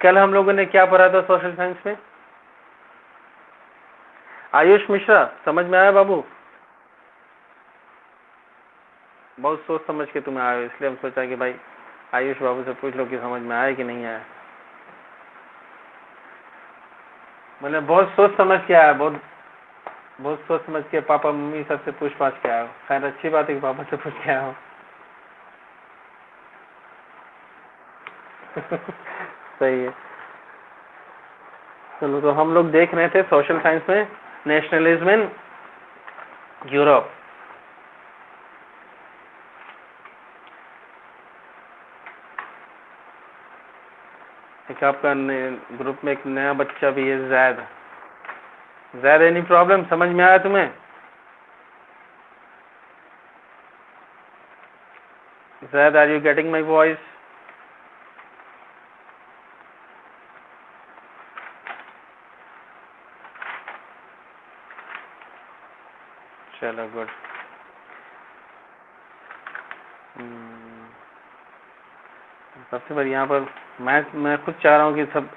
कल हम लोगों ने क्या पढ़ा था सोशल साइंस में? आयुष मिश्रा, समझ में आया बाबू? बहुत सोच समझ के तुम्हें आए, इसलिए हम सोचा कि भाई आयुष बाबू से पूछ लो कि समझ में आया कि नहीं आया। मैंने बहुत सोच समझ के आया, बहुत सोच समझ के पापा मम्मी सबसे पूछ पाछ के आया। खैर अच्छी बात है कि पापा से पूछ के आया हो। सही है। चलो, तो हम लोग देख रहे थे सोशल साइंस में नेशनलिज्म इन यूरोप। एक आपका ग्रुप में एक नया बच्चा भी है, जैद। Zaid, any problem? समझ में आया तुम्हें? Zaid, are you getting my voice? चलो गुड। सबसे बड़ी यहाँ पर मैं खुद चाह रहा हूँ कि सब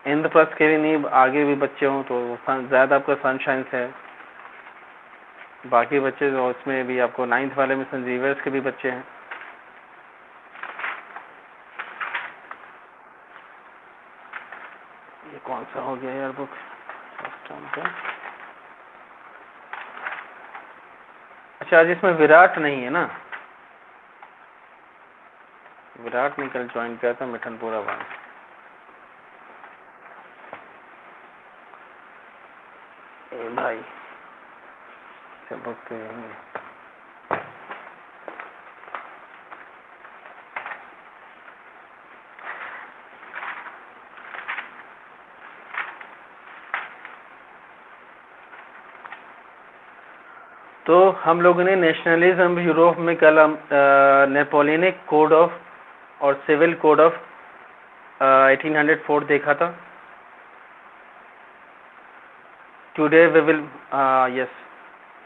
इंद्रप्रस्थ के लिए नहीं, आगे भी बच्चे हों, तो ज़्यादा आपका सनशाइन है। बाकी बच्चे जो उसमें भी आपको 9th वाले में संजीवर्स के भी बच्चे हैं। ये कौन सा हो गया यार बुक? अच्छा, आज इसमें विराट नहीं है ना? विराट ने कल ज्वाइन किया था मिठनपुरा वाला। भाई सबक तो हम लोगों ने नेशनलिज्म यूरोप में कल नेपोलियनिक कोड ऑफ और सिविल कोड ऑफ 1804 देखा था। Today we will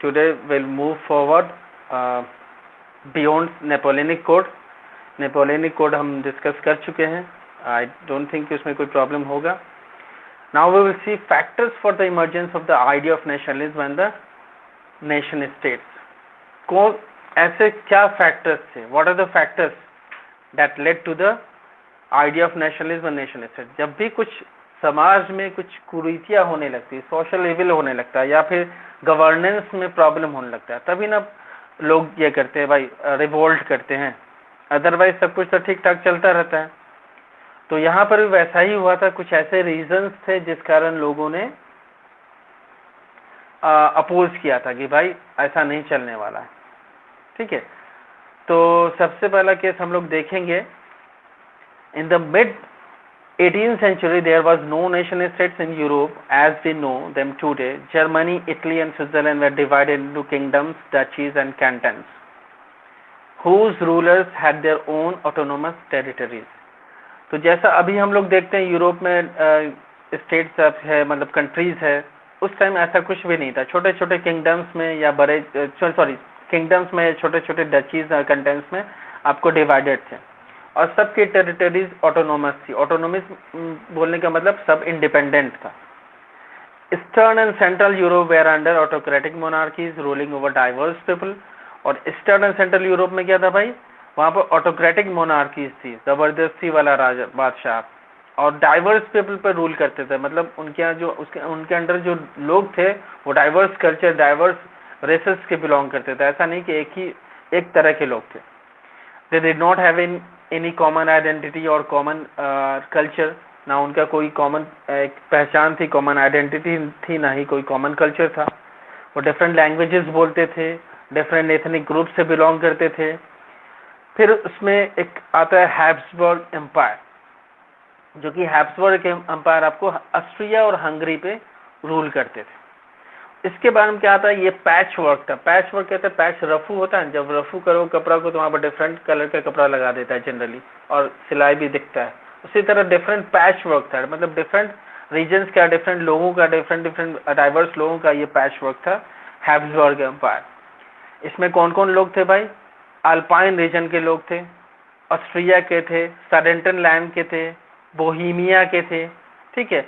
today will move forward beyond Napoleonic code. Napoleonic code हम डिस्कस कर चुके हैं, आई डोंट थिंक कि उसमें कोई प्रॉब्लम होगा। Now we will see factors for the emergence of the idea of nationalism and the nation states. को ऐसे क्या फैक्टर्स थे? What are the factors that led to the idea of nationalism and nation state? जब भी कुछ समाज में कुछ कुरीतियां होने लगती है, सोशल इविल होने लगता है, या फिर गवर्नेंस में प्रॉब्लम होने लगता है, तभी ना लोग ये करते हैं भाई, रिवोल्ट करते हैं। अदरवाइज सब कुछ तो ठीक ठाक चलता रहता है। तो यहाँ पर भी वैसा ही हुआ था, कुछ ऐसे रीजंस थे जिस कारण लोगों ने अपोज किया था कि भाई ऐसा नहीं चलने वाला है, ठीक है। तो सबसे पहला केस हम लोग देखेंगे, in the mid 18th century there was no nation states in Europe as we know them today. Germany, Italy and Switzerland were divided into kingdoms, duchies and cantons, whose rulers had their own autonomous territories. तो जैसा अभी हम लोग देखते हैं यूरोप में स्टेट्स है, मतलब कंट्रीज है, उस टाइम ऐसा कुछ भी नहीं था। छोटे छोटे किंगडम्स में या बड़े किंगडम्स में, छोटे छोटे डचीज कैंटन्स में आपको डिवाइडेड थे और सबकी टेरिटरीज ऑटोनोमस थी। ऑटोनोमस बोलने का मतलब सब इंडिपेंडेंट था। Eastern and central Europe were under autocratic monarchies ruling over diverse people. और ईस्टर्न एंड सेंट्रल यूरोप में क्या था भाई, वहाँ पर ऑटोक्रेटिक मोनार्कीज थी, जबरदस्ती वाला राजा बादशाह, और डाइवर्स पीपल पर रूल करते थे। मतलब उनके यहाँ जो उनके अंडर जो लोग थे वो डाइवर्स कल्चर, डाइवर्स रेसेस के बिलोंग करते थे। ऐसा नहीं कि एक तरह के लोग थे। They did not have any common identity और कॉमन कल्चर, ना उनका कोई कॉमन पहचान थी, कॉमन आइडेंटिटी थी, ना ही कोई कॉमन कल्चर था। वो डिफरेंट लैंग्वेजेस बोलते थे, डिफरेंट एथनिक ग्रुप से बिलोंग करते थे। फिर उसमें एक आता है हैब्सबर्ग एम्पायर, जो कि हैब्सबर्ग एम्पायर आपको ऑस्ट्रिया और हंगरी पे रूल करते थे। इसके बारे में क्या आता है, ये पैच वर्क था। पैच वर्क कहते हैं, पैच रफू होता है, जब रफू करो कपड़ा को तो वहाँ पर डिफरेंट कलर का कपड़ा लगा देता है जनरली, और सिलाई भी दिखता है। उसी तरह डिफरेंट पैच वर्क था, मतलब डिफरेंट रीजन्स का, डिफरेंट लोगों का, डिफरेंट डाइवर्स लोगों का ये पैच वर्क था हैब्सबर्ग एम्पायर। इसमें कौन कौन लोग थे भाई, अल्पाइन रीजन के लोग थे, ऑस्ट्रिया के थे, सडेंटन लैंड के थे, बोहीमिया के थे, ठीक है।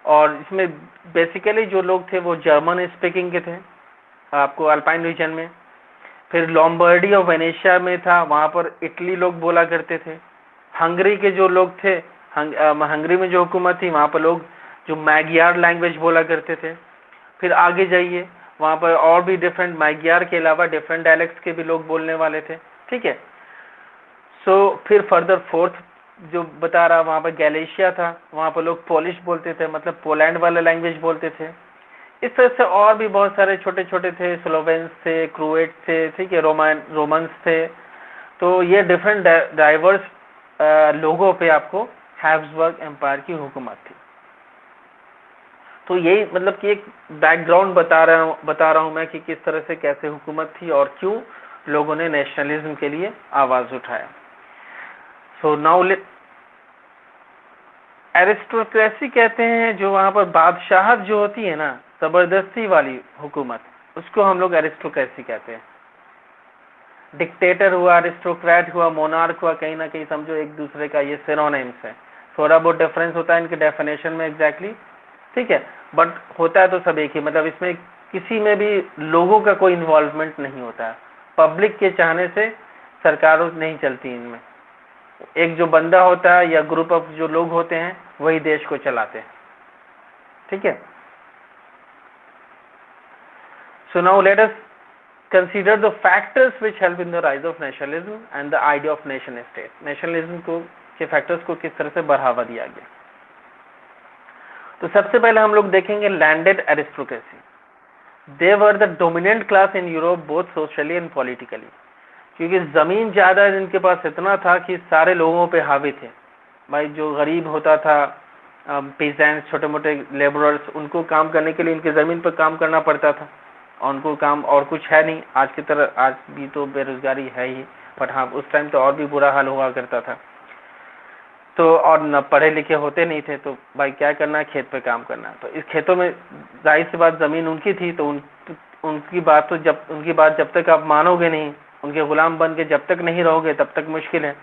और इसमें बेसिकली जो लोग थे वो जर्मन स्पीकिंग के थे आपको अल्पाइन रीजन में। फिर लॉम्बर्डी और वेनेशिया में था, वहाँ पर इटली लोग बोला करते थे। हंगरी के जो लोग थे, हंगरी में जो हुकूमत थी, वहाँ पर लोग जो मैगियार लैंग्वेज बोला करते थे। फिर आगे जाइए, वहाँ पर और भी डिफरेंट, मैगियार के अलावा डिफरेंट डायलेक्ट्स के भी लोग बोलने वाले थे, ठीक है। सो फिर फर्दर फोर्थ जो बता रहा, वहाँ पर गैलेशिया था, वहाँ पर लोग पोलिश बोलते थे, मतलब पोलैंड वाला लैंग्वेज बोलते थे। इस तरह से और भी बहुत सारे छोटे छोटे थे, स्लोवेंस थे, क्रोएट थे, ठीक है, रोमन्स थे। तो ये डिफरेंट डाइवर्स लोगों पे आपको हैब्सबर्ग एम्पायर की हुकूमत थी। तो यही मतलब कि एक बैकग्राउंड बता रहा हूँ मैं कि किस तरह से कैसे हुकूमत थी और क्यों लोगों ने नेशनलिज्म के लिए आवाज उठाया। सो नाउ एरिस्टोक्रेसी कहते हैं, जो वहाँ पर बादशाहत जो होती है ना, जबरदस्ती वाली हुकूमत, उसको हम लोग एरिस्टोक्रेसी कहते हैं। डिक्टेटर हुआ, एरिस्टोक्रेट हुआ, मोनार्क हुआ, कहीं ना कहीं समझो एक दूसरे का ये सिनोनिम्स है। थोड़ा बहुत डिफरेंस होता है इनके डेफिनेशन में एग्जैक्टली, ठीक है, बट होता है तो सब एक ही। मतलब इसमें किसी में भी लोगों का कोई इन्वॉल्वमेंट नहीं होता है, पब्लिक के चाहने से सरकारों नहीं चलती इनमें। एक जो बंदा होता है या ग्रुप ऑफ जो लोग होते हैं वही देश को चलाते हैं, ठीक है। So now let us consider the factors which help in the rise of nationalism and the idea of nation state. Nationalism को के फैक्टर्स को किस तरह से बढ़ावा दिया गया। तो सबसे पहले हम लोग देखेंगे landed aristocracy. They were the dominant class in Europe both socially and politically, क्योंकि जमीन ज्यादा इनके पास इतना था कि सारे लोगों पे हावी थे। भाई जो गरीब होता था, पेजेंट्स, छोटे मोटे लेबरर्स, उनको काम करने के लिए इनके जमीन पर काम करना पड़ता था, और उनको काम और कुछ है नहीं। आज की तरह आज भी तो बेरोजगारी है ही, बट हाँ उस टाइम तो और भी बुरा हाल हुआ करता था। तो और न पढ़े लिखे होते नहीं थे, तो भाई क्या करना है, खेत पे काम करना। तो इस खेतों में जाहिर सी बात जमीन उनकी थी, तो उनकी बात जब तक आप मानोगे नहीं, उनके गुलाम बन के जब तक नहीं रहोगे तब तक मुश्किल है।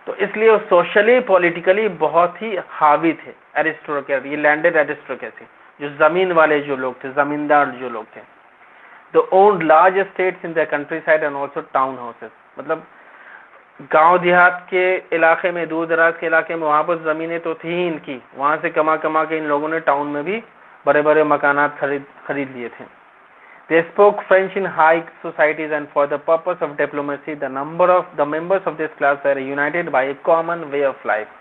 तो इसलिए वो सोशली पॉलिटिकली बहुत ही हावी थे एरिस्टोक्रेसी, ये लैंडेड एरिस्टोक्रेसी, जो जमीन वाले जो लोग थे, जमींदार जो लोग थे। The owned large estates in the country side and also town houses, मतलब गांव देहात के इलाके में, दूर दराज के इलाके में, वहां पर जमीनें तो थी ही इनकी, वहां से कमा कमा के इन लोगों ने टाउन में भी बड़े बड़े मकानात खरीद लिए थे। They spoke French in high societies, and for the purpose of diplomacy, the members of this class were united by a common way of life.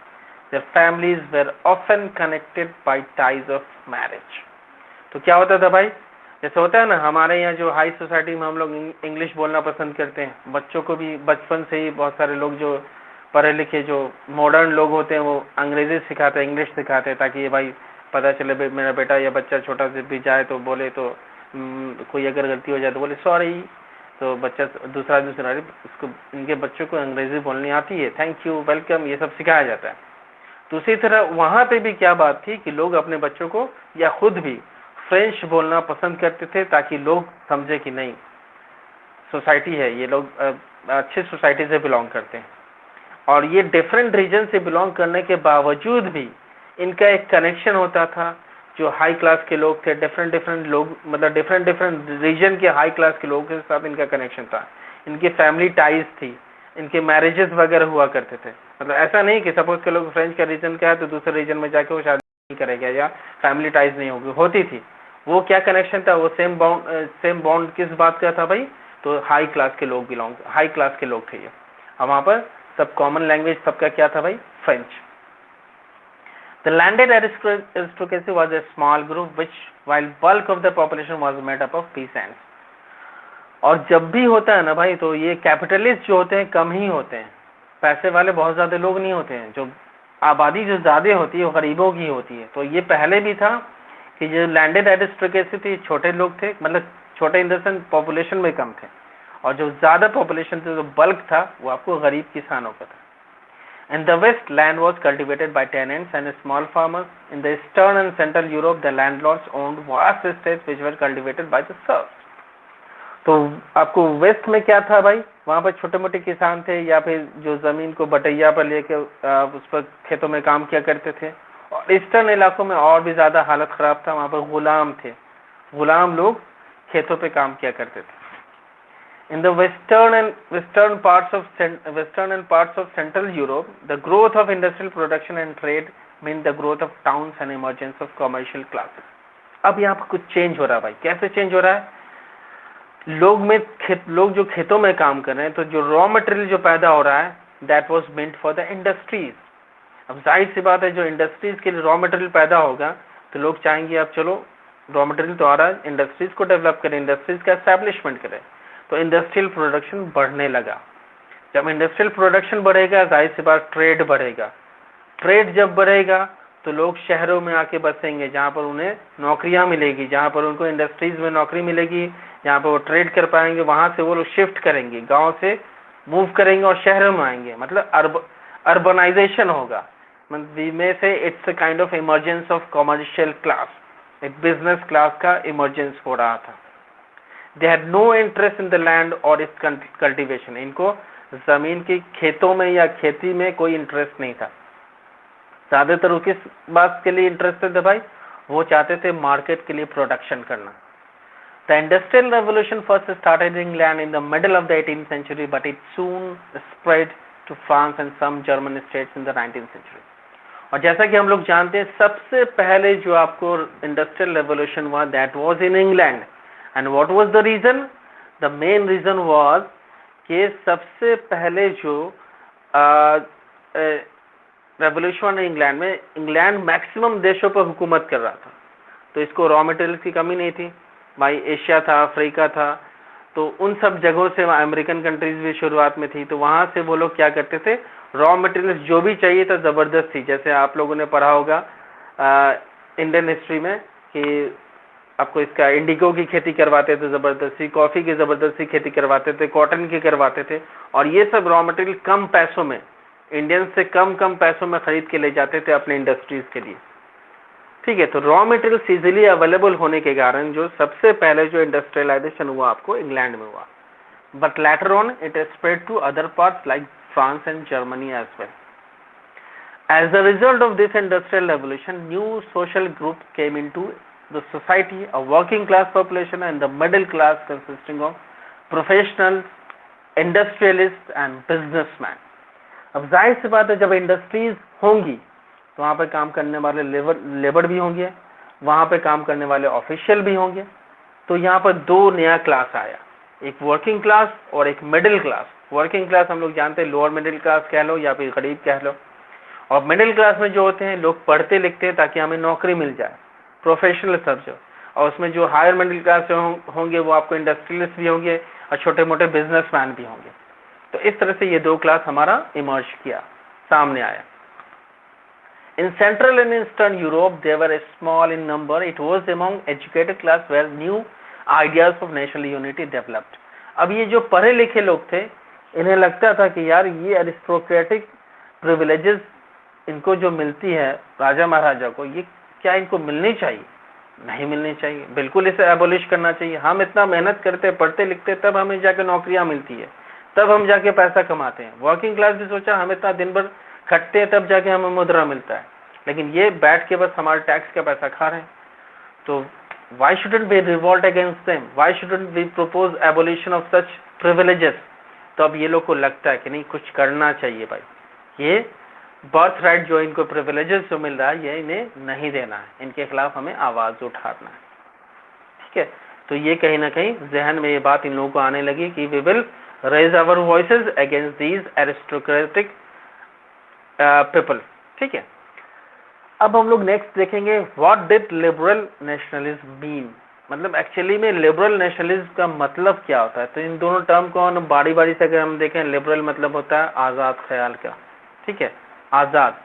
Their families were often connected by ties of marriage. तो क्या होता था भाई, जैसे होता है ना हमारे यहाँ जो हाई सोसाइटी में हम लोग इंग्लिश बोलना पसंद करते हैं, बच्चों को भी बचपन से ही बहुत सारे लोग जो पढ़े लिखे जो मॉडर्न लोग होते हैं वो अंग्रेजी सिखाते हैं, इंग्लिश सिखाते हैं, ताकि ये भाई पता चले मेरा बेटा या बच्चा छोटा से भी जाए तो बोले तो कोई अगर गलती हो जाए तो बोले सॉरी, तो बच्चा दूसरा उसको, इनके बच्चों को अंग्रेजी बोलनी आती है, थैंक यू, वेलकम, ये सब सिखाया जाता है। दूसरी तरह वहाँ पे भी क्या बात थी कि लोग अपने बच्चों को या खुद भी फ्रेंच बोलना पसंद करते थे, ताकि लोग समझे कि नहीं सोसाइटी है, ये लोग अच्छी सोसाइटी से बिलोंग करते हैं। और ये डिफरेंट रीजन से बिलोंग करने के बावजूद भी इनका एक कनेक्शन होता था। जो हाई क्लास के लोग थे, डिफरेंट लोग, मतलब डिफरेंट रीजन के हाई क्लास के लोगों के साथ इनका कनेक्शन था, इनकी फैमिली टाइज थी, इनके मैरिजेस वगैरह हुआ करते थे। मतलब ऐसा नहीं कि सपोज के लोग फ्रेंच का रीजन का है तो दूसरे रीजन में जाके वो शादी नहीं करेगा या फैमिली टाइज नहीं होगी, होती थी। वो क्या कनेक्शन था, वो सेम बॉन्ड किस बात का था भाई, तो हाई क्लास के लोग हाई क्लास के लोग थे ये। अब वहाँ पर सब कॉमन लैंग्वेज सबका क्या था भाई, French. The landed aristocracy was a small group which, while bulk of the population was made up of peasants. और जब भी होता है ना भाई, तो ये कैपिटलिस्ट जो होते हैं कम ही होते हैं, पैसे वाले बहुत ज्यादा लोग नहीं होते हैं। जो आबादी जो ज्यादा होती है वो गरीबों की होती है। तो ये पहले भी था कि जो लैंडेड एरिस्टोक्रेसी थी, छोटे लोग थे, मतलब छोटे इन द सेंस पॉपुलेशन में कम थे, और जो ज्यादा पॉपुलेशन थी, जो बल्क था, वो आपको गरीब किसानों का था। In the west, land was cultivated by tenants and small farmers. In the eastern and central Europe, the landlords owned vast estates which were cultivated by the serfs. तो आपको वेस्ट में क्या था भाई, वहाँ पर छोटे मोटे किसान थे, या फिर जो जमीन को बटैया पर लेके उस पर खेतों में काम किया करते थे। और ईस्टर्न इलाकों में और भी ज्यादा हालत खराब था, वहाँ पर गुलाम थे, गुलाम लोग खेतों पे काम किया करते थे। In the western parts of Central Europe, the growth of industrial production and trade meant the growth of towns and emergence of commercial classes. अब यहाँ पर कुछ चेंज हो रहा है भाई, कैसे चेंज हो रहा है, लोग जो खेतों में काम कर रहे हैं, तो जो रॉ मटेरियल जो पैदा हो रहा है, that was meant for the industries. अब जाहिर सी बात है, जो इंडस्ट्रीज के लिए रॉ मटेरियल पैदा होगा तो लोग चाहेंगे अब चलो रॉ मटेरियल तो आ रहा है, इंडस्ट्रीज को डेवलप करें, इंडस्ट्रीज का एस्टैब्लिशमेंट करें। तो इंडस्ट्रियल प्रोडक्शन बढ़ने लगा। जब इंडस्ट्रियल प्रोडक्शन बढ़ेगा, जाहिर सी बात ट्रेड बढ़ेगा। ट्रेड जब बढ़ेगा तो लोग शहरों में आके बसेंगे, जहाँ पर उन्हें नौकरियां मिलेगी, जहाँ पर उनको इंडस्ट्रीज में नौकरी मिलेगी, जहाँ पर वो ट्रेड कर पाएंगे। वहां से वो लोग शिफ्ट करेंगे, गांव से मूव करेंगे और शहरों में आएंगे, मतलब अर्बनाइजेशन होगा। में से it's a kind of emergence of commercial class, एक बिजनेस क्लास का इमर्जेंस हो रहा था। They had no interest in the land or its cultivation. इनको जमीन की खेतों में या खेती में कोई इंटरेस्ट नहीं था। ज्यादातर वो किस बात के लिए इंटरेस्टेड थे भाई, वो चाहते थे मार्केट के लिए प्रोडक्शन करना। The Industrial Revolution first started in England in the middle of the 18th century, but it soon spread to France and some German states in the 19th century. और जैसा कि हम लोग जानते हैं, सबसे पहले जो आपको इंडस्ट्रियल रेवोल्यूशन हुआ, that was in England. And what was the reason? The main reason was कि सबसे पहले जो रेवोल्यूशन इंग्लैंड में, इंग्लैंड मैक्सिमम देशों पर हुकूमत कर रहा था, तो इसको रॉ मटेरियल की कमी नहीं थी भाई। एशिया था, अफ्रीका था, तो उन सब जगहों से, अमेरिकन कंट्रीज भी शुरुआत में थी, तो वहां से वो लोग क्या करते थे, रॉ मटेरियल जो भी चाहिए था जबरदस्त थी। जैसे आप लोगों ने पढ़ा होगा इंडियन हिस्ट्री में कि आपको इसका इंडिगो की खेती करवाते थे जबरदस्ती, कॉफी की जबरदस्ती खेती करवाते थे, कॉटन की करवाते थे, और ये सब रॉ मटेरियल कम पैसों में, इंडियन से कम पैसों में खरीद के ले जाते थे अपने इंडस्ट्रीज के लिए। ठीक है, तो रॉ मटेरियल इजीली अवेलेबल होने के कारण जो सबसे पहले जो इंडस्ट्रियलाइजेशन हुआ आपको इंग्लैंड में हुआ, but later on it spread to other parts like France and Germany as well. As a result of this industrial revolution, new social groups came into the society, a working class population and the middle class consisting of professionals, industrialists and businessmen. अब जाहिर सी बात है, जब इंडस्ट्रीज होंगी तो वहाँ पे काम करने वाले लेबर भी होंगे, वहाँ पे काम करने वाले ऑफिशियल भी होंगे। तो यहाँ पर दो नया क्लास आया, एक वर्किंग क्लास और एक मिडिल क्लास। वर्किंग क्लास हम लोग जानते हैं, लोअर मिडिल क्लास कह लो या फिर गरीब कह लो, और मिडिल क्लास में जो होते हैं लोग पढ़ते लिखते हैं ताकि हमें नौकरी मिल जाए, प्रोफेशनल सब जो। और उसमें जो हायर मिडिल क्लास होंगे वो आपको इंडस्ट्रियलिस्ट भी होंगे और छोटे मोटे बिजनेसमैन भी होंगे। तो इस तरह से ये दो क्लास हमारा इमर्ज किया, सामने आया। In Central and Eastern Europe, they were small in number. It was among educated class where new ideas of national unity developed. अब ये जो पढ़े लिखे लोग थे, इन्हें लगता था कि यार ये अरिस्टोक्रेटिक प्रिविलेजेस इनको जो मिलती है राजा महाराजा को, ये क्या इनको मिलनी चाहिए? नहीं मिलनी चाहिए, बिल्कुल इसे एबोलिश करना चाहिए। हम इतना मेहनत करते, पढ़ते लिखते, तब हमें जाके नौकरियां मिलती है, तब हम जाके पैसा कमाते हैं। वर्किंग क्लास भी सोचा हम इतना दिन भर खटते हैं तब जाके हमें मुद्रा मिलता है, लेकिन ये बैठ के बस हमारे टैक्स का पैसा खा रहे हैं। तो why shouldn't we revolt against them, why shouldn't we propose abolition of such privileges? तो अब ये लोग को लगता है कि नहीं, कुछ करना चाहिए भाई, ये बर्थ राइट जो इनको प्रिविलेजेस जो मिल रहा है ये इन्हें नहीं देना है, इनके खिलाफ हमें आवाज उठाना है। ठीक है, तो ये कहीं ना कहीं जहन में ये बात इन लोगों को आने लगी कि we will raise our voices against these aristocratic people. ठीक है, अब हम लोग नेक्स्ट देखेंगे what did liberal nationalism mean, मतलब एक्चुअली में लिबरल नेशनलिज्म का मतलब क्या होता है। तो इन दोनों टर्म को हम बारी बारी से अगर हम देखें, लिबरल मतलब होता है आज़ाद ख्याल का, ठीक है, आज़ाद।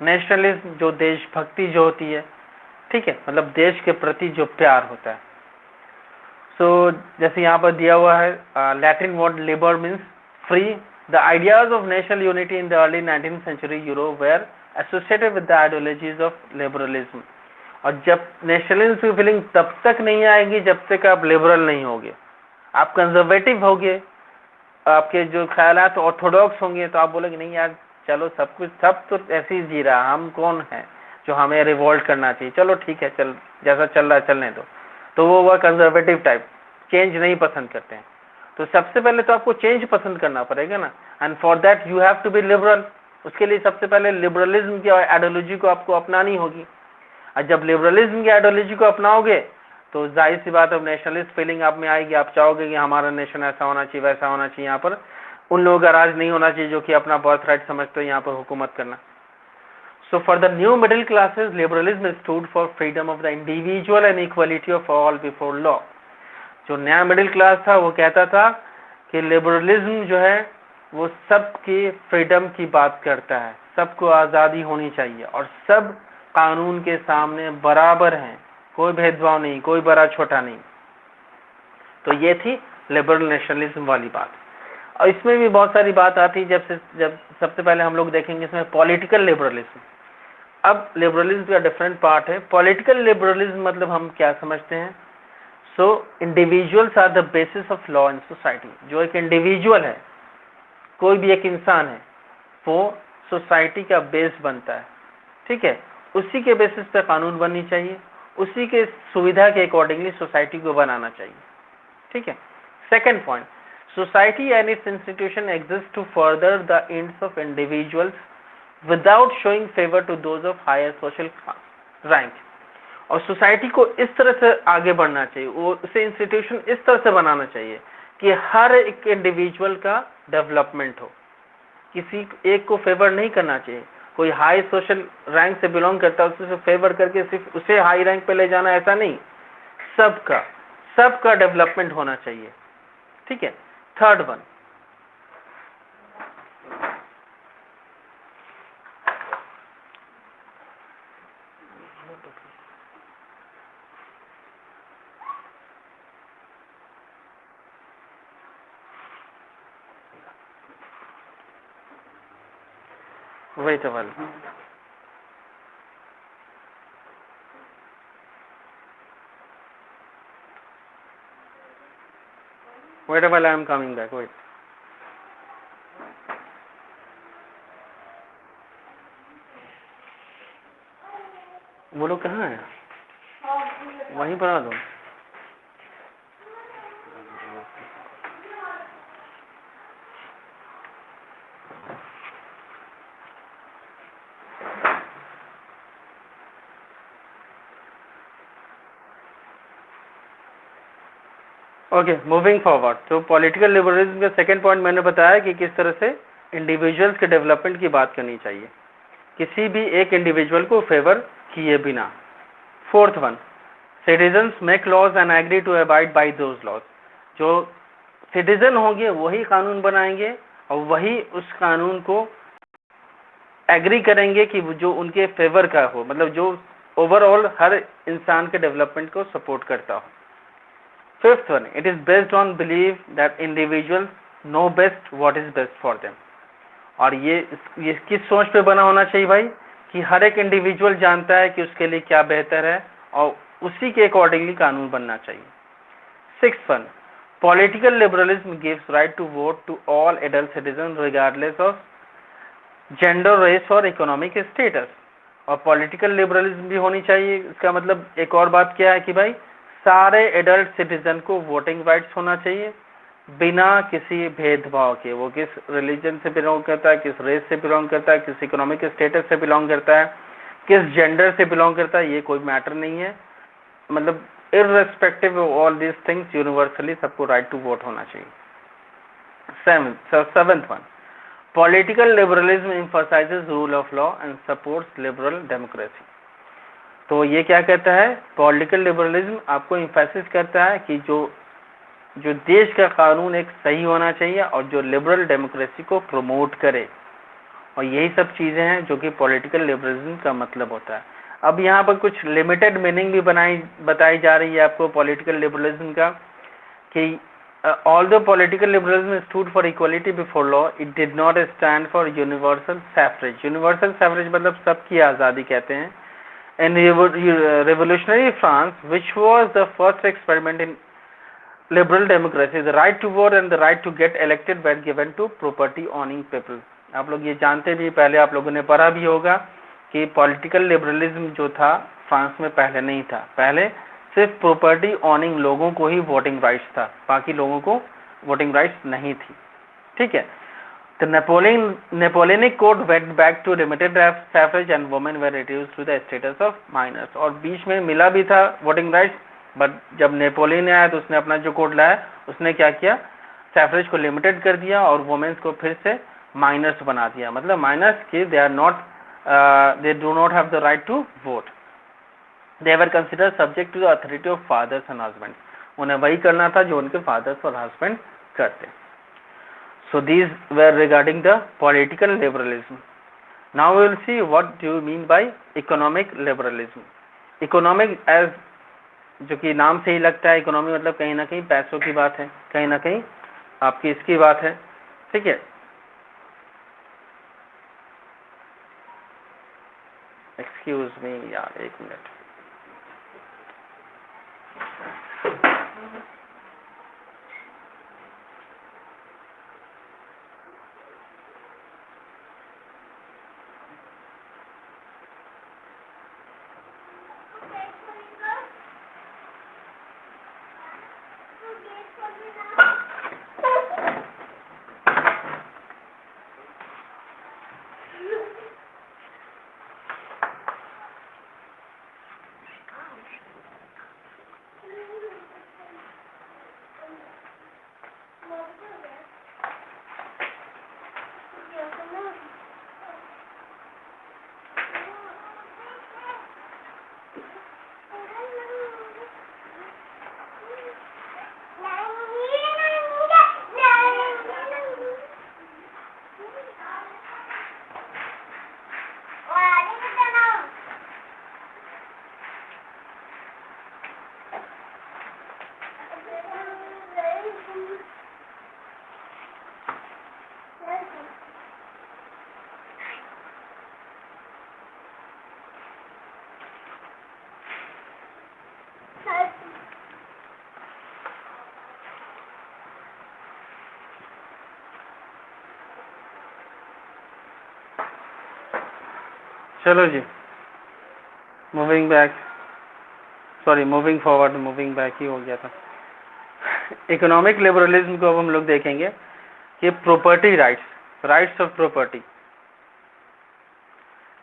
नेशनलिज्म जो देशभक्ति जो होती है, ठीक है, मतलब देश के प्रति जो प्यार होता है। सो जैसे यहाँ पर दिया हुआ है, Latin word liber means free. The ideas of national unity in the early 19th century Europe were associated with the ideologies of liberalism. और जब नेशनलिज्म की फीलिंग तब तक नहीं आएगी जब तक आप लिबरल नहीं होगे, आप कंजर्वेटिव होगे, आपके जो ख्यालात ऑर्थोडॉक्स होंगे, तो आप बोलेंगे नहीं यार चलो सब कुछ, सब तो ऐसे ही जी रहा, हम कौन है जो हमें रिवोल्ट करना चाहिए, चलो ठीक है, चल जैसा चल रहा है चलने दो। तो वो हुआ कंजर्वेटिव टाइप, चेंज नहीं पसंद करते हैं। तो सबसे पहले तो आपको चेंज पसंद करना पड़ेगा ना, and for that you have to be liberal. उसके लिए सबसे पहले लिबरलिज्म की आइडियोलॉजी को आपको अपनानी होगी। और जब लिबरलिज्म की आइडियोलॉजी को अपनाओगे तो जाहिर सी बात, अब नेशनलिस्ट फीलिंग आप में आएगी, आप चाहोगे कि हमारा नेशन ऐसा होना चाहिए, वैसा होना चाहिए, यहाँ पर उन लोगों का राज नहीं होना चाहिए जो कि अपना बर्थ राइट समझते हो यहाँ पर हुकूमत करना। So for the new middle classes, liberalism stood for freedom of the individual and equality of all before law. जो नया मिडिल क्लास था वो कहता था कि लिबरलिज्म जो है वो सबकी फ्रीडम की बात करता है, सबको आज़ादी होनी चाहिए और सब कानून के सामने बराबर हैं, कोई भेदभाव नहीं, कोई बड़ा छोटा नहीं। तो ये थी लिबरल नेशनलिज्म वाली बात। और इसमें भी बहुत सारी बात आती है। जब सबसे पहले हम लोग देखेंगे इसमें पॉलिटिकल लिबरलिज्म। अब लिबरलिज्म का डिफरेंट पार्ट है। पॉलिटिकल लिबरलिज्म मतलब हम क्या समझते हैं? So individuals are the basis of law in society. जो एक इंडिविजुअल है, कोई भी एक इंसान है, वो सोसाइटी का बेस बनता है, ठीक है, उसी के बेसिस पे कानून बननी चाहिए, उसी के सुविधा के अकॉर्डिंगली सोसाइटी को बनाना चाहिए, ठीक है। Second point, society and its institution exist to further the ends of individuals without showing favour to those of higher social rank. और सोसाइटी को इस तरह से आगे बढ़ना चाहिए, वो उसे इंस्टीट्यूशन इस तरह से बनाना चाहिए कि हर एक इंडिविजुअल का डेवलपमेंट हो, किसी एक को फेवर नहीं करना चाहिए। कोई हाई सोशल रैंक से बिलोंग करता है उसे फेवर करके सिर्फ उसे हाई रैंक पे ले जाना, ऐसा नहीं, सबका डेवलपमेंट होना चाहिए, ठीक है। Third one, wait a while. Wait a while, I am coming back. Wait. वो लोग कहाँ हैं? वहीं पर आ दो। Okay, moving forward. तो पॉलिटिकल लिबरलिज्म का सेकेंड पॉइंट मैंने बताया कि किस तरह से इंडिविजुअल्स के डेवलपमेंट की बात करनी चाहिए, किसी भी एक इंडिविजुअल को फेवर किए बिना। Fourth one, citizens make laws and agree to abide by those laws. जो सिटीजन होंगे वही कानून बनाएंगे और वही उस कानून को एग्री करेंगे कि जो उनके फेवर का हो, मतलब जो ओवरऑल हर इंसान के डेवलपमेंट को सपोर्ट करता हो। Fifth one, it is based on believe that individuals know best what is best for them. और ये किस सोच पे बना होना चाहिए भाई, कि हर एक इंडिविजुअल जानता है कि उसके लिए क्या बेहतर है और उसी के अकॉर्डिंगली कानून बनना चाहिए। Sixth one, political liberalism gives right to vote to all adult citizen regardless of gender, race और इकोनॉमिक स्टेटस। और पॉलिटिकल लिबरलिज्म भी होनी चाहिए। इसका मतलब एक और बात क्या है कि भाई सारे एडल्ट सिटीजन को वोटिंग राइट्स होना चाहिए बिना किसी भेदभाव के। वो किस रिलीजन से बिलोंग करता है, किस रेस से बिलोंग करता है, किस इकोनॉमिक स्टेटस से बिलोंग करता है, किस जेंडर से बिलोंग करता है, ये कोई मैटर नहीं है। मतलब irrespective of all these things universally सबको राइट टू वोट होना चाहिए। Seventh one, political liberalism emphasizes rule of law and supports liberal democracy. तो ये क्या कहता है, पॉलिटिकल लिबरलिज्म आपको एम्फेसिस करता है कि जो देश का कानून एक सही होना चाहिए और जो लिबरल डेमोक्रेसी को प्रमोट करे। और यही सब चीजें हैं जो कि पॉलिटिकल लिबरलिज्म का मतलब होता है। अब यहाँ पर कुछ लिमिटेड मीनिंग भी बताई जा रही है आपको पॉलिटिकल लिबरलिज्म का, कि although political liberalism stood for equality before law, it did not stand for universal suffrage. Universal suffrage मतलब सबकी आज़ादी कहते हैं। In revolutionary France, which was the first experiment in liberal democracy, the right to vote and the right to get elected were given to property owning people. आप लोग ये जानते भी, पहले आप लोगों ने पढ़ा भी होगा कि पॉलिटिकल लिबरलिज्म जो था फ्रांस में पहले नहीं था। पहले सिर्फ प्रॉपर्टी ऑनिंग लोगों को ही वोटिंग राइट्स था, बाकी लोगों को वोटिंग राइट्स नहीं थी। ठीक है। तो Napoleonic code went back to limited suffrage and women were reduced to the status of minors. और बीच में मिला भी था वोटिंग राइट्स, बट जब नेपोलियन आया तो उसने अपना जो कोड लाया, उसने क्या किया, सफरेज को लिमिटेड कर दिया और वुमेन्स को फिर से माइनर्स बना दिया। मतलब माइनर्स के they do not have the right to vote. They were considered subject to the authority of fathers and husbands. उन्हें वही करना था जो उनके fathers और husband करते। So these were regarding the political liberalism. Now we will see what do you mean by economic liberalism. Economic as जो कि नाम से ही लगता है, इकोनॉमी मतलब कहीं ना कहीं पैसों की बात है, कहीं ना कहीं आपकी इसकी बात है। ठीक है। एक्सक्यूज मी यार, एक मिनट। चलो जी, मूविंग फॉरवर्ड, मूविंग बैक ही हो गया था। इकोनॉमिक लिबरलिज्म को अब हम लोग देखेंगे कि property rights of property.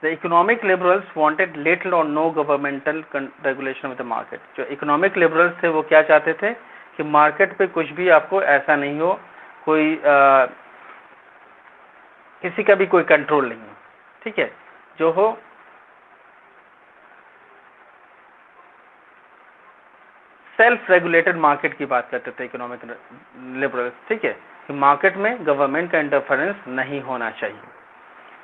The economic liberals wanted little और no governmental regulation of the market. जो इकोनॉमिक लिबरल्स थे वो क्या चाहते थे कि मार्केट पे कुछ भी आपको ऐसा नहीं हो, कोई किसी का भी कोई कंट्रोल नहीं हो। ठीक है, जो हो सेल्फ रेगुलेटेड मार्केट की बात करते थे इकोनॉमिक लिबरल्स, ठीक है, कि मार्केट में गवर्नमेंट का इंटरफेरेंस नहीं होना चाहिए।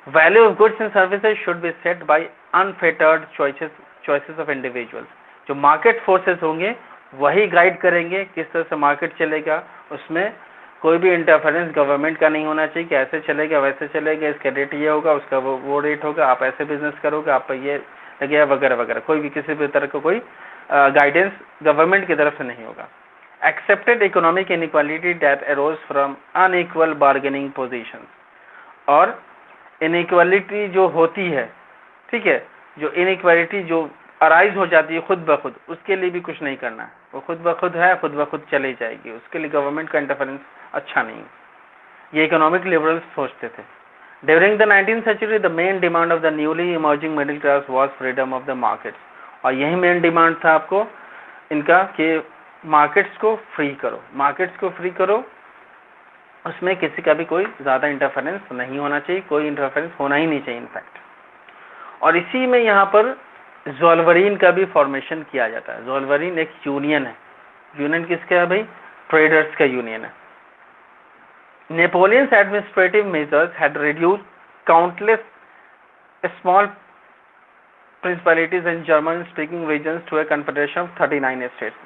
Value of goods and services should be set by unfiltered choices of individuals. जो मार्केट फोर्सेस होंगे वही गाइड करेंगे किस तरह से मार्केट चलेगा, उसमें कोई भी इंटरफेरेंस गवर्नमेंट का नहीं होना चाहिए कि ऐसे चलेगा वैसे चलेगा, इसका रेट ये होगा उसका वो रेट होगा, आप ऐसे बिजनेस करोगे आप ये लगेगा वगैरह वगैरह, कोई भी किसी भी तरह का कोई गाइडेंस गवर्नमेंट की तरफ से नहीं होगा। Accepted economic inequality that arrows from unequal bargaining positions, और इनइक्वालिटी जो होती है, ठीक है, जो इनइक्वालिटी जो अराइज हो जाती है खुद ब खुद, उसके लिए भी कुछ नहीं करना है, वो खुद ब खुद है, खुद ब खुद चली जाएगी, उसके लिए गवर्नमेंट का इंटरफेरेंस अच्छा नहीं। ये इकोनॉमिक लिबरल्स सोचते थे। During the 19th century the main demand of the newly emerging middle class was freedom of the markets, और यही मेन डिमांड था आपको इनका कि मार्केट्स को फ्री करो, मार्केट्स को फ्री करो, उसमें किसी का भी कोई ज़्यादा इंटरफेरेंस नहीं होना चाहिए, कोई इंटरफेरेंस होना ही नहीं चाहिए इनफैक्ट। और इसी में यहाँ पर ज़ोल्वरीन का भी फॉर्मेशन किया जाता है। ज़ोल्वरीन एक यूनियन है, यूनियन किसका है भाई? ट्रेडर्स का यूनियन है। Napoleon's administrative measures had reduced countless small principalities in German speaking regions to a confederation of 39 states.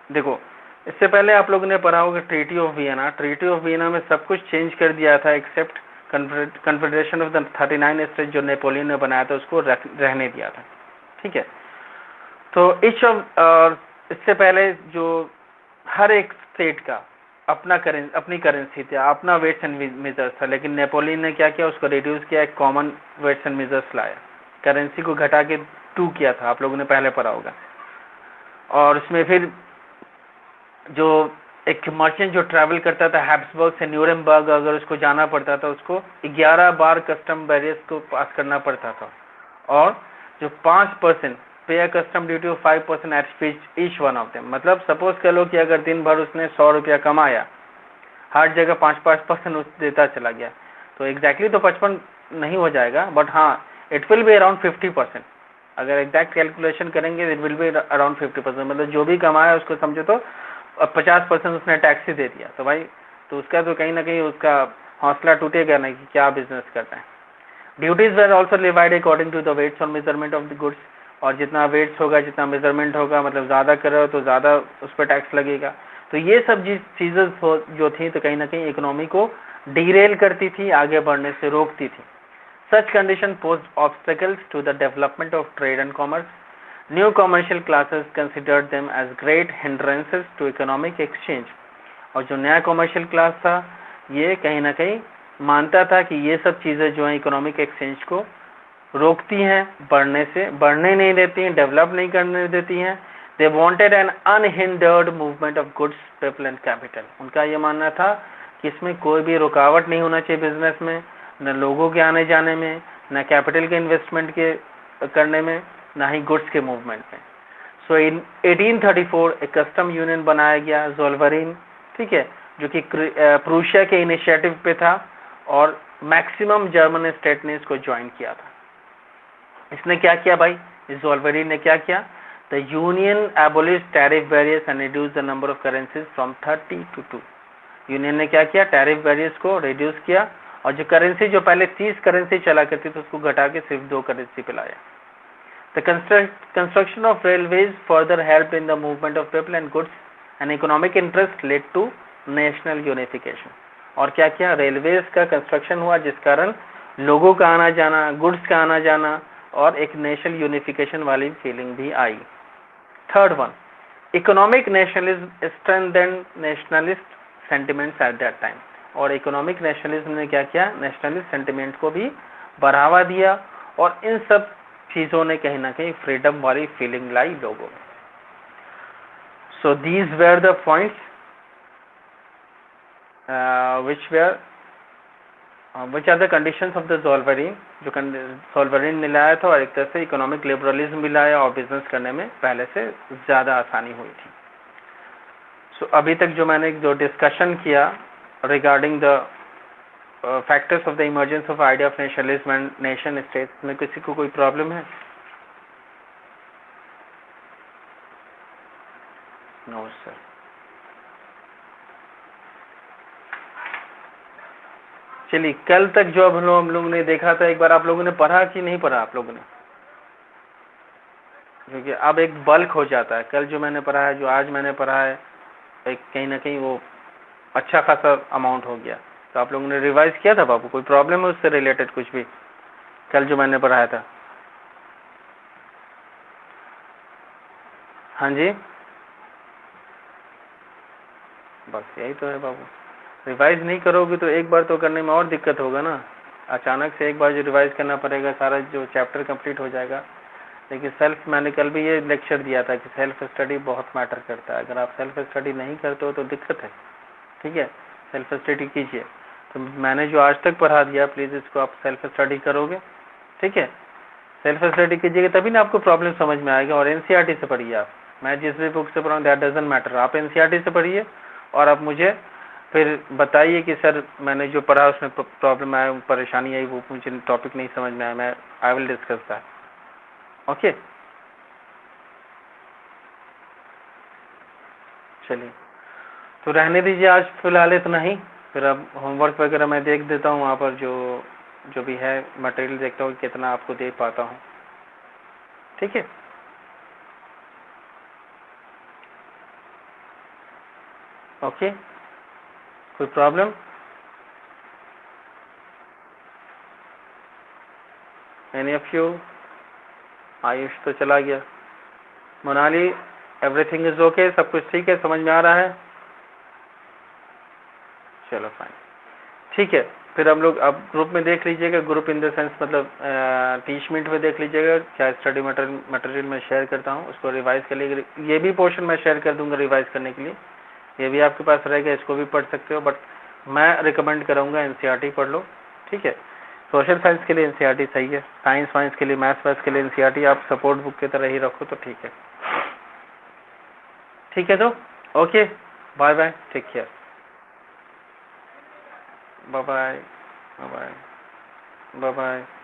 देखो, इससे पहले आप लोगों ने पढ़ा होगा treaty of Vienna. Treaty of Vienna में सब कुछ चेंज कर दिया था except confederation of the 39 state जो नेपोलियन ने बनाया था उसको रहने दिया था, ठीक है। तो इससे पहले जो हर एक स्टेट का अपनी करेंसी था, अपना वेट्स एंड मेजर्स था, लेकिन नेपोलियन ने क्या किया, उसको रिड्यूस किया, एक कॉमन वेट्स एंड मेजर्स लाया, करेंसी को घटा के 2 किया था, आप लोगों ने पहले पढ़ा होगा। और उसमें फिर जो एक मर्चेंट जो ट्रैवल करता था हैब्सबर्ग से न्यूरेमबर्ग, अगर उसको जाना पड़ता था उसको 11 बार कस्टम बैरियर्स को पास करना पड़ता था, और जो 5% पे a custom duty of 5% at each one of them. मतलब सपोज कर लो कि अगर दिन भर उसने 100 रुपया कमाया, हर जगह 5% देता चला गया, तो एग्जैक्टली तो 55 नहीं हो जाएगा, बट हाँ इट विल बी अराउंड 50%। अगर एग्जैक्ट कैलकुलेशन करेंगे इट विल बी अराउंड 50%, मतलब जो भी कमाया उसको समझो तो 50% उसने टैक्स ही दे दिया, तो भाई तो उसका तो कहीं ना कहीं उसका हौसला टूटेगा नहीं कि क्या बिजनेस करना है। Duties were also levied according to the weights और मेजरमेंट ऑफ द गुड्स, और जितना वेट्स होगा जितना मेजरमेंट होगा, मतलब ज़्यादा कर रहे हो तो ज़्यादा उस पर टैक्स लगेगा। तो ये सब चीज़ें जो थी तो कहीं ना कहीं इकोनॉमी को डीरेल करती थी, आगे बढ़ने से रोकती थी। Such condition posed obstacles to the development of trade and commerce. New commercial classes considered them as great hindrances to economic exchange। और जो नया कॉमर्शियल क्लास था ये कहीं ना कहीं मानता था कि ये सब चीज़ें जो है इकोनॉमिक एक्सचेंज को रोकती हैं, बढ़ने नहीं देती हैं, डेवलप नहीं करने देती हैं। They wanted an unhindered movement of goods, people and capital. उनका ये मानना था कि इसमें कोई भी रुकावट नहीं होना चाहिए बिजनेस में, न लोगों के आने जाने में, न कैपिटल के इन्वेस्टमेंट के करने में, ना ही गुड्स के मूवमेंट में। सो इन 1834 एक कस्टम यूनियन बनाया गया, ज़ोल्वरीन, ठीक है, जो कि प्रूशिया के इनिशिएटिव पे था, और मैक्सिमम जर्मन स्टेट ने इसको ज्वाइन किया था। इसने क्या किया भाई, इस ज़ोल्वरीन ने क्या किया? The union abolish tariff barriers and reduce the number of currencies from 30 to 2। Union ने क्या किया? टैरिफ बैरियर्स को रिड्यूस किया, और जो करेंसी जो पहले 30 करेंसी चला करती थी उसको घटा के सिर्फ 2 करेंसी पे लाया। The construction of railways further helped in the movement of people and goods, and economic interest led to national unification। और क्या किया? रेलवेज का कंस्ट्रक्शन हुआ जिस कारण लोगों का आना जाना, गुड्स का आना जाना, और एक नेशनल यूनिफिकेशन वाली फीलिंग भी आई। Third one, economic nationalism strengthened nationalist sentiments at that time. और इकोनॉमिक नेशनलिज्म ने क्या किया? नेशनलिस्ट सेंटिमेंट को भी बढ़ावा दिया, और इन सब चीज़ों ने कहीं ना कहीं फ्रीडम वाली फीलिंग लाई लोगों में। So these were the points which are the conditions of the Zollverein, जो ज़ोल्वरीन ने लाया था, और एक तरह से इकोनॉमिक लिबरलिज्म भी लाया, और बिजनेस करने में पहले से ज़्यादा आसानी हुई थी। सो अभी तक जो मैंने जो डिस्कशन किया regarding the factors of the emergence of idea of nationalism and nation states में किसी को कोई प्रॉब्लम है? No sir. चलिए, कल तक जो हम लोग ने देखा था, एक बार आप लोगों ने पढ़ा कि नहीं पढ़ा आप लोगों ने? क्योंकि अब एक बल्क हो जाता है। कल जो मैंने पढ़ा है, जो आज मैंने पढ़ा है, एक कहीं ना कहीं वो अच्छा खासा अमाउंट हो गया। तो आप लोगों ने रिवाइज किया था बाबू? कोई प्रॉब्लम है उससे रिलेटेड कुछ भी कल जो मैंने पढ़ाया था? हाँ जी, बस यही तो है बाबू। रिवाइज नहीं करोगे तो एक बार तो करने में और दिक्कत होगा ना। अचानक से एक बार जो रिवाइज करना पड़ेगा, सारा जो चैप्टर कंप्लीट हो जाएगा। लेकिन सेल्फ, मैंने कल भी ये लेक्चर दिया था कि सेल्फ स्टडी बहुत मैटर करता है। अगर आप सेल्फ स्टडी नहीं करते हो तो दिक्कत है। ठीक है, सेल्फ स्टडी कीजिए। तो मैंने जो आज तक पढ़ा दिया, प्लीज़ इसको आप सेल्फ स्टडी करोगे। ठीक है, सेल्फ स्टडी कीजिएगा तभी ना आपको प्रॉब्लम समझ में आएगा। और एनसीईआरटी से पढ़िए आप। मैं जिस भी बुक से पढ़ा हूँ दैट डजंट मैटर, आप एनसीईआरटी से पढ़िए और आप मुझे फिर बताइए कि सर मैंने जो पढ़ा उसमें प्रॉब्लम आया, परेशानी आई, वो मुझे टॉपिक नहीं समझ में आया। मैं I will discuss that. Okay, चलिए तो रहने दीजिए आज फिलहाल इतना ही। फिर अब होमवर्क वगैरह मैं देख देता हूँ वहाँ पर, जो जो भी है मटेरियल देखता हूँ कितना आपको दे पाता हूँ। ठीक है, ओके, कोई problem? Any of you? Ayush तो चला गया। Monali, everything is okay? सब कुछ ठीक है, समझ में आ रहा है? चलो फाइन, ठीक है। फिर हम लोग अब ग्रुप में देख लीजिएगा, ग्रुप इन द सेंस मतलब टीच मीट में देख लीजिएगा क्या स्टडी मटेरियल मैं शेयर करता हूँ, उसको रिवाइज कर लीजिएगा। ये भी पोर्शन मैं शेयर कर दूंगा रिवाइज करने के लिए, ये भी आपके पास रहेगा, इसको भी पढ़ सकते हो। बट मैं रिकमेंड करूँगा एनसीईआरटी पढ़ लो। ठीक है, सोशल साइंस के लिए एनसीईआरटी सही है, साइंस वाइंस के लिए, मैथ्स वैथ्स के लिए एनसीईआरटी आप सपोर्ट बुक की तरह ही रखो तो ठीक है। ठीक है, तो okay, bye bye, take care, bye bye, bye bye, bye bye.